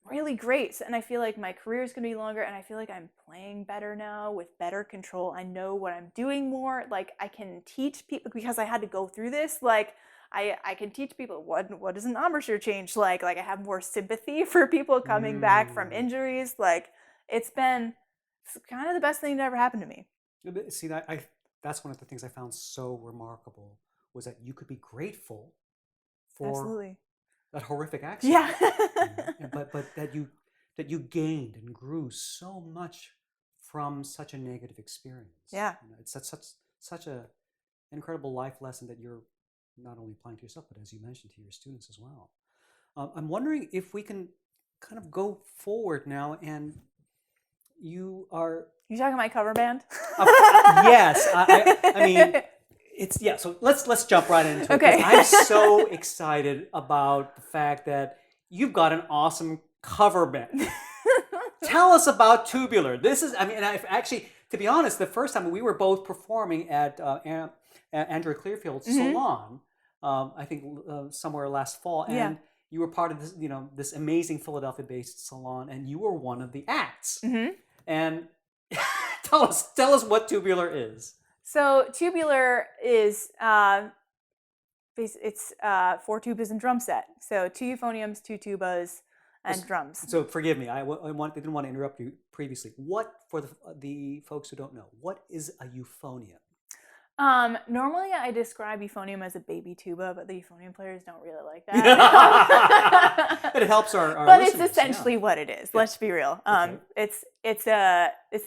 really great. And I feel like my career is going to be longer, and I feel like I'm playing better now with better control. I know what I'm doing more. Like I can teach people, because I had to go through this. Like I can teach people what does an embouchure change like I have more sympathy for people coming back from injuries. Like it's kind of the best thing that ever happened to me. See, that's one of the things I found so remarkable, was that you could be grateful for Absolutely. that horrific accident. Yeah. but that you gained and grew so much from such a negative experience. Yeah. It's such a incredible life lesson that you're not only applying to yourself, but as you mentioned, to your students as well. I'm wondering if we can kind of go forward now, and you talking my cover band? Yes. I mean, so let's jump right into it. Okay. I'm so excited about the fact that you've got an awesome cover band. Tell us about Tubular. This is, actually, to be honest, the first time we were both performing at Andrew Clearfield's salon, I think somewhere last fall, and you were part of this, this amazing Philadelphia-based salon, and you were one of the acts. And tell us what Tubular is. So Tubular is it's 4 tubas and drum set. So 2 euphoniums, 2 tubas, and drums. So forgive me, I didn't want to interrupt you previously. What, for the folks who don't know, what is a euphonium? Normally I describe euphonium as a baby tuba, but the euphonium players don't really like that. It helps our but listeners, it's essentially what it is. Let's be real. Okay. It's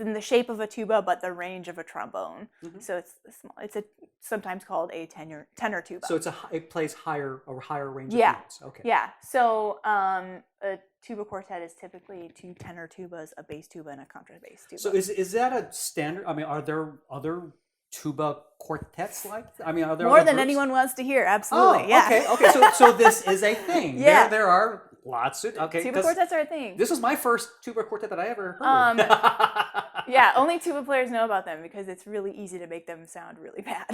in the shape of a tuba, but the range of a trombone. So it's small. It's sometimes called a tenor tuba. So it plays higher range of notes. Okay. Yeah. So a tuba quartet is typically 2 tenor tubas, a bass tuba, and a contrabass tuba. So is that a standard? I mean, are there other tuba quartets like? Are there more than groups? Anyone wants to hear? Absolutely. Okay. So this is a thing. Yeah. There are lots of tuba quartets are a thing. This was my first tuba quartet that I ever heard. Yeah, only tuba players know about them because it's really easy to make them sound really bad.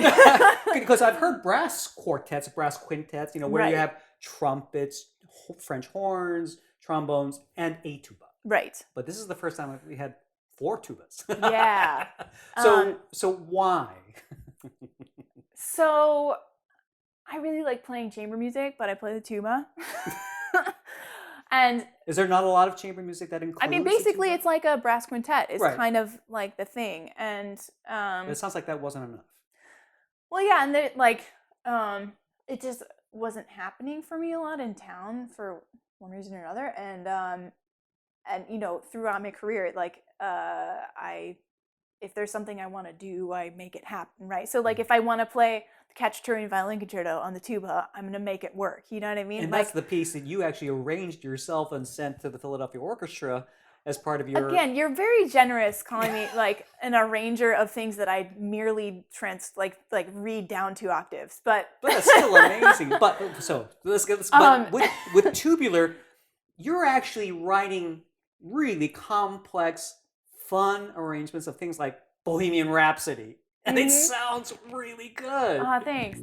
Because I've heard brass quartets, brass quintets, where you have trumpets, French horns, trombones, and a tuba. Right. But this is the first time we had 4 tubas. Yeah. So why? So I really like playing chamber music, but I play the tuba. And is there not a lot of chamber music that includes? Basically it's like a brass quintet. It's kind of like the thing. And it sounds like that wasn't enough. Well, yeah, and it just wasn't happening for me a lot in town for one reason or another. And throughout my career, if there's something I want to do, I make it happen, right? So if I want to play the Cacciatorian Violin Concerto on the tuba, I'm going to make it work. You know what I mean? And that's the piece that you actually arranged yourself and sent to the Philadelphia Orchestra as part of your... Again, you're very generous calling me an arranger of things that I merely read down 2 octaves, but that's still amazing. But so let's get this. But with Tubular, you're actually writing really complex, fun arrangements of things like Bohemian Rhapsody, and it sounds really good. Thanks.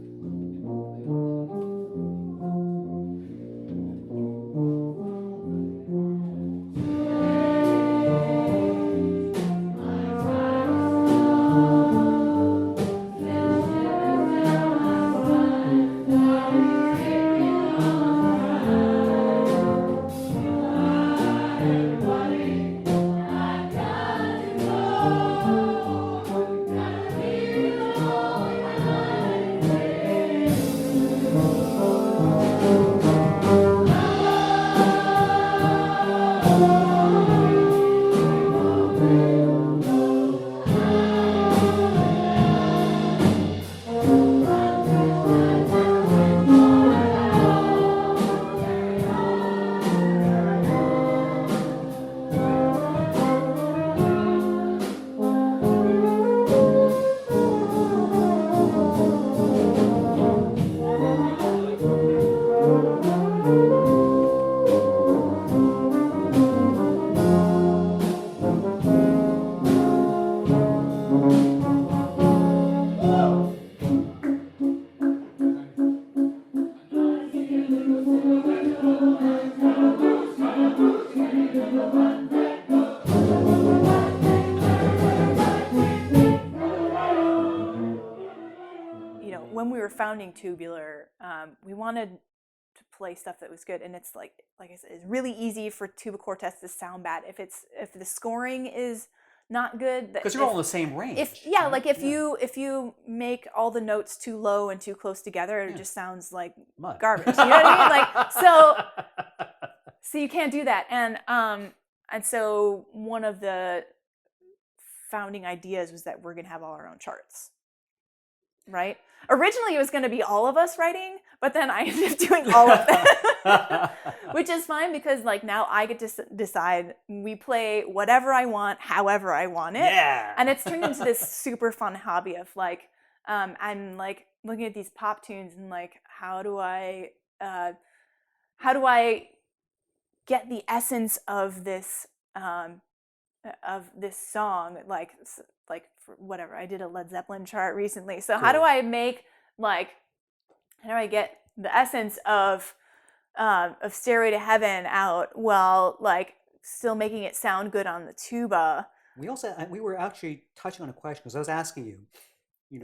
were founding Tubular, we wanted to play stuff that was good, and it's like I said, it's really easy for tuba quartets to sound bad if the scoring is not good. Because you're all in the same range. If you make all the notes too low and too close together, it just sounds like mud. Garbage. You know what I mean? Like so you can't do that. And so one of the founding ideas was that we're gonna have all our own charts. Right? Originally it was gonna be all of us writing, but then I ended up doing all of them. Which is fine because like now I get to decide. We play whatever I want, however I want it. Yeah. And it's turned into this super fun hobby of like, I'm like looking at these pop tunes and like, how do I get the essence of this song, like for whatever. I did a Led Zeppelin chart recently. So cool. How do I get the essence of Stairway to Heaven out while like still making it sound good on the tuba? We were actually touching on a question because I was asking you,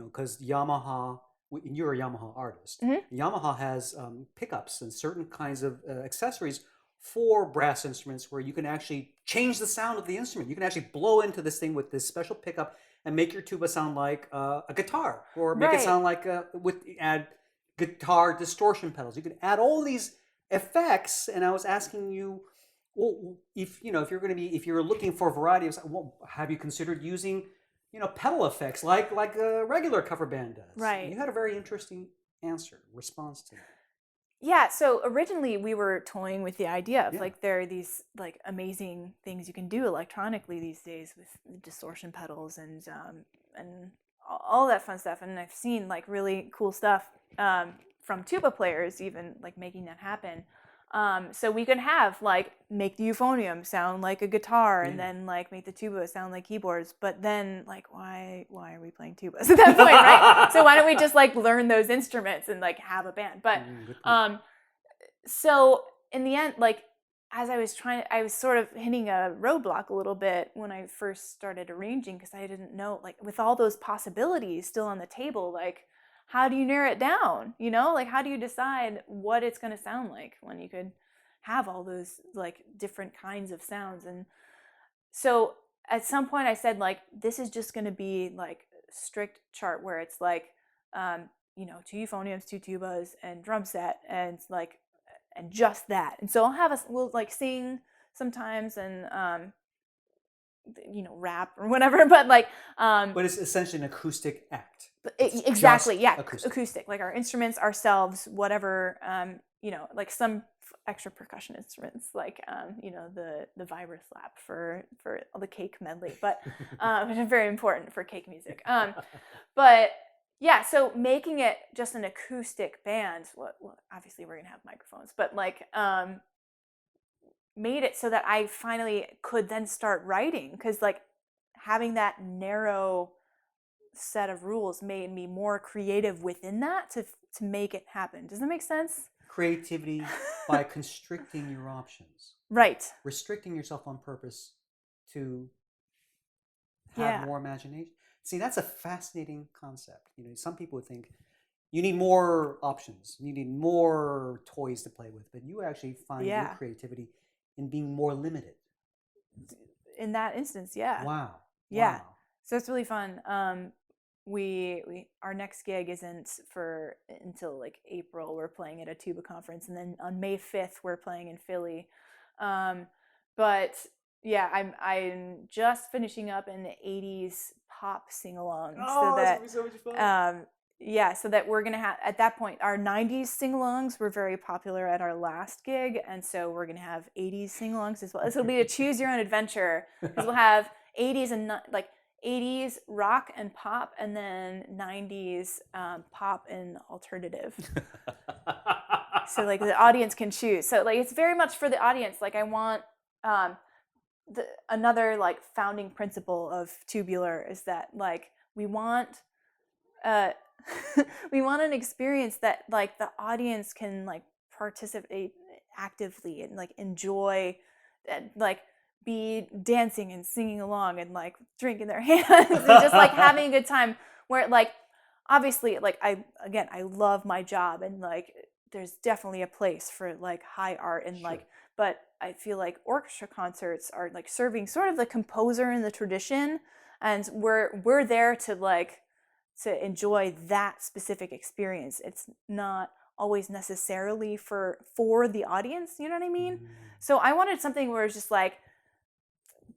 because Yamaha, you're a Yamaha artist. Mm-hmm. Yamaha has pickups and certain kinds of accessories for brass instruments where you can actually change the sound of the instrument. You can actually blow into this thing with this special pickup and make your tuba sound like a guitar, or make it sound like add guitar distortion pedals. You can add all these effects. And I was asking you, well, if you're looking for a variety of, well, have you considered using, pedal effects like a regular cover band does? Right. And you had a very interesting response to that. Yeah, so originally we were toying with the idea of like there are these like amazing things you can do electronically these days with distortion pedals and all that fun stuff, and I've seen like really cool stuff from tuba players even like making that happen. So we can have like make the euphonium sound like a guitar and then like make the tuba sound like keyboards, but then like why are we playing tubas at that point, right? So why don't we just like learn those instruments and like have a band? But so in the end, like as I was sort of hitting a roadblock a little bit when I first started arranging because I didn't know, like with all those possibilities still on the table, like how do you narrow it down? Like how do you decide what it's going to sound like when you could have all those like different kinds of sounds? And so at some point I said like, this is just going to be like strict chart where it's like, 2 euphoniums, 2 tubas and drum set and like, and just that. And so we'll like sing sometimes and, rap or whatever, but like but it's essentially an acoustic act. Exactly, yeah, acoustic. Like our instruments ourselves, whatever, like some extra percussion instruments, like the vibra slap for the cake medley, but which is very important for cake music. But yeah, so making it just an acoustic band. Well, obviously we're gonna have microphones, but like made it so that I finally could then start writing, because like having that narrow set of rules made me more creative within that to make it happen. Does that make sense? Creativity by constricting your options. Right. Restricting yourself on purpose to have more imagination. See, that's a fascinating concept. Some people would think you need more options, you need more toys to play with, but you actually find your creativity in being more limited. In that instance, yeah. Wow. Yeah. Wow. So it's really fun. Our next gig isn't until like April. We're playing at a tuba conference, and then on May 5th we're playing in Philly. But yeah, I'm just finishing up an 80s pop sing-along. Oh, that's gonna be so much fun. So that we're gonna have, at that point, our 90s sing-alongs were very popular at our last gig, and so we're gonna have 80s sing-alongs as well. This will be a choose your own adventure, because we'll have 80s and like 80s rock and pop, and then 90s pop and alternative. So like the audience can choose. So like it's very much for the audience. Like I want another like founding principle of Tubular is that like we want we want an experience that like the audience can like participate actively and like enjoy and like be dancing and singing along and like drinking their hands and just like having a good time, where like obviously, like I love my job, and like there's definitely a place for like high art and Sure. like, but I feel like orchestra concerts are like serving sort of the composer in the tradition, and we're there to like to enjoy that specific experience. It's not always necessarily for the audience, you know what I mean? Mm. So I wanted something where it's just like,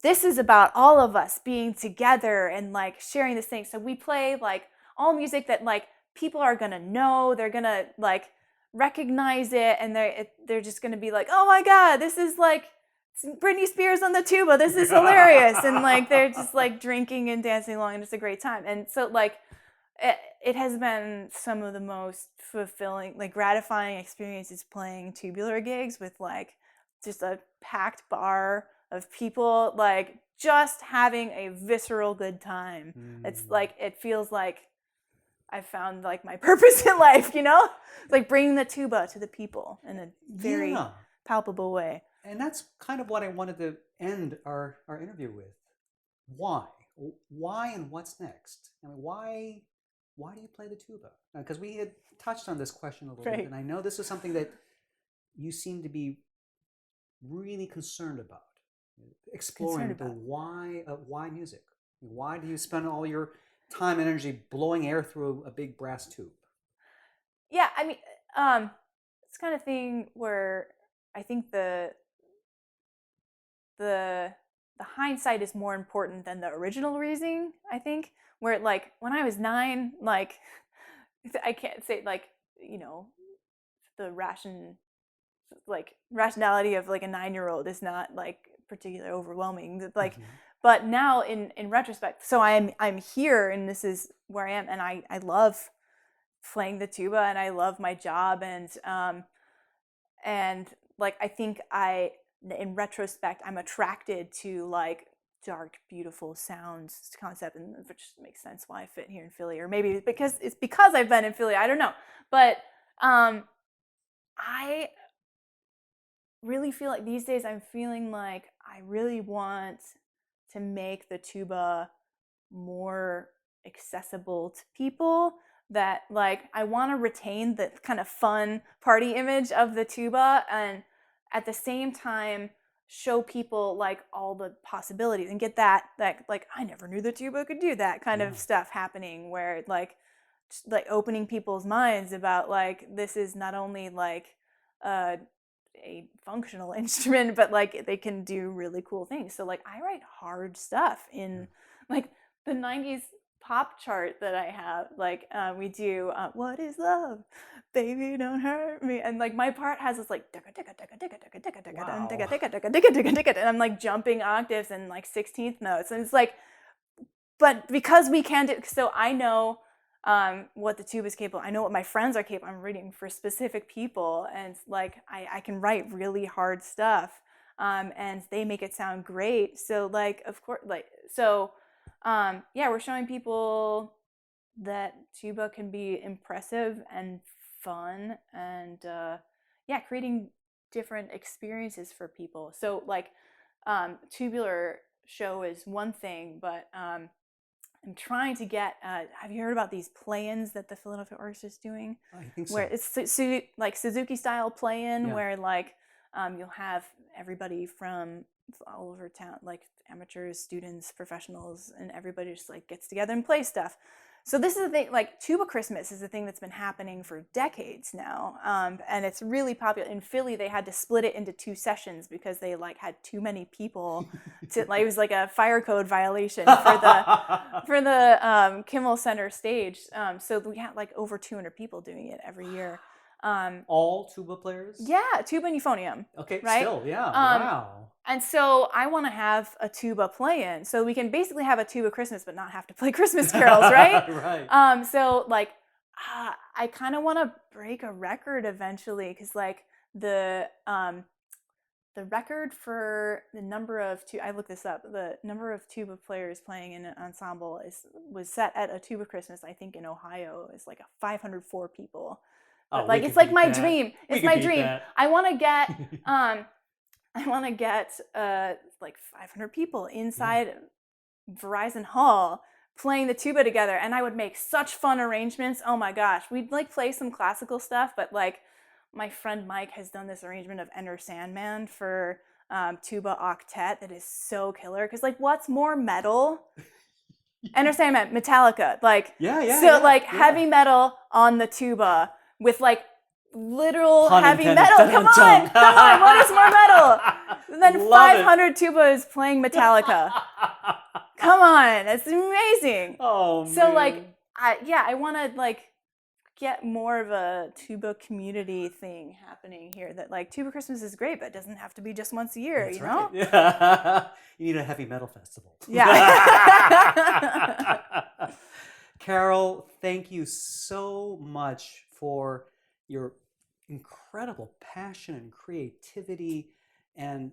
this is about all of us being together and like sharing this thing. So we play like all music that like people are gonna know, they're gonna like recognize it, and they're just gonna be like, oh my god, this is like Britney Spears on the tuba. This is hilarious, and like they're just like drinking and dancing along, and it's a great time. And so like it has been some of the most fulfilling, like gratifying experiences playing tubular gigs with like just a packed bar of people, like just having a visceral good time. It's like, it feels like I found like my purpose in life, you know? Like bringing the tuba to the people in a very Yeah. palpable way. And that's kind of what I wanted to end our interview with. Why? Why and what's next? I mean, why do you play the tuba? Because we had touched on this question a little bit, Right. and I know this is something that you seem to be really concerned about, exploring Concerned the about. why music. Why do you spend all your time and energy blowing air through a big brass tube? Yeah, I mean, it's kind of thing where I think the the hindsight is more important than the original reasoning, I think. Where like when I was 9, like I can't say like, you know, the rationality of like a 9-year-old is not like particularly overwhelming. Like, Mm-hmm. but now in retrospect, so I'm here and this is where I am, and I love playing the tuba and I love my job, and like I think in retrospect I'm attracted to like dark beautiful sounds concept, and which makes sense why I fit here in Philly, or maybe because I've been in Philly, I don't know. But I really feel like these days I'm feeling like I really want to make the tuba more accessible to people, that like I want to retain the kind of fun party image of the tuba, and at the same time show people like all the possibilities and get that like I never knew the tuba could do that kind Yeah. of stuff happening, where like opening people's minds about like this is not only like uh a functional instrument, but like they can do really cool things. So like I write hard stuff in like the 90s pop chart that I have. Like we do what is love, baby don't hurt me, and like my part has this like Wow. and I'm like jumping octaves and like 16th notes, and it's like, but because we can do, so I know what the tube is capable. I know what my friends are capable. I'm reading for specific people, and like I can write really hard stuff, and they make it sound great. So like, of course, like so, yeah, we're showing people that tuba can be impressive and fun, and yeah, creating different experiences for people. So like, tubular show is one thing, but I'm trying to get. Have you heard about these play-ins that the Philadelphia Orchestra is doing? I think Where so. it's like Suzuki style play-in, Yeah. where like you'll have everybody from all over town, like amateurs, students, professionals, and everybody just like gets together and plays stuff. So this is the thing. Like Tuba Christmas is a thing that's been happening for decades now, and it's really popular. In Philly, they had to split it into 2 sessions because they like had too many people. To like, it was like a fire code violation for the Kimmel Center stage. So we had like over 200 people doing it every year. All tuba players? Yeah, tuba and euphonium. Okay, Right? still, yeah. Wow. And so I want to have a tuba play-in, so we can basically have a tuba Christmas, but not have to play Christmas carols, right? Right. So like, I kind of want to break a record eventually, because like the record for the number of I looked this up. The number of tuba players playing in an ensemble was set at a tuba Christmas, I think in Ohio, is like a 504 people. But Oh, we like could it's like beat my that. dream. We It's could my beat dream. that. I want to get I want to get like 500 people Yeah. inside Verizon Hall playing the tuba together, and I would make such fun arrangements. Oh my gosh. We'd like play some classical stuff, but like my friend Mike has done this arrangement of Enter Sandman for tuba octet that is so killer. Because like, what's more metal? Enter Sandman, Metallica, like heavy metal on the tuba with like literal Pun heavy intended. metal. Come on, what is more metal than Love 500 tubas playing Metallica? Come on, it's amazing. Oh, So man. like, I want to like get more of a tuba community thing happening here. That like tuba Christmas is great, but it doesn't have to be just once a year. That's you know? right. Yeah. You need a heavy metal festival. Yeah. Carol, thank you so much for your incredible passion and creativity and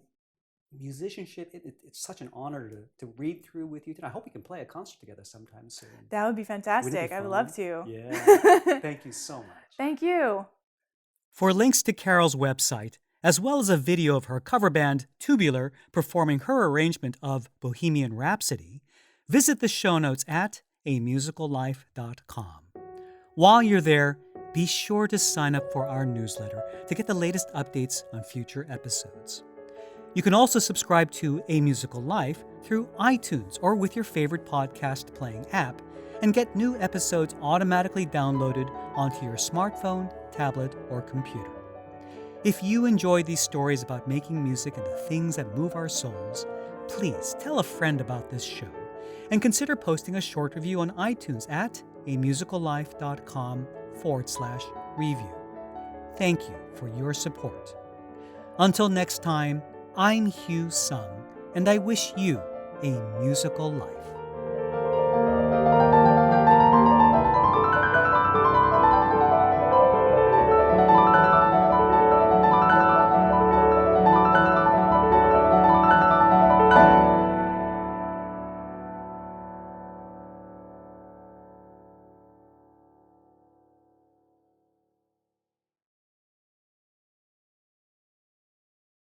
musicianship. It's such an honor to read through with you. I hope we can play a concert together sometime soon. That would be fantastic. Wouldn't it be I would fun? love to. Yeah. Thank you so much. Thank you. For links to Carol's website, as well as a video of her cover band, Tubular, performing her arrangement of Bohemian Rhapsody, visit the show notes at amusicallife.com. While you're there, be sure to sign up for our newsletter to get the latest updates on future episodes. You can also subscribe to A Musical Life through iTunes or with your favorite podcast playing app and get new episodes automatically downloaded onto your smartphone, tablet, or computer. If you enjoy these stories about making music and the things that move our souls, please tell a friend about this show and consider posting a short review on iTunes at amusicallife.com/review. Thank you for your support. Until next time, I'm Hugh Sung, and I wish you a musical life.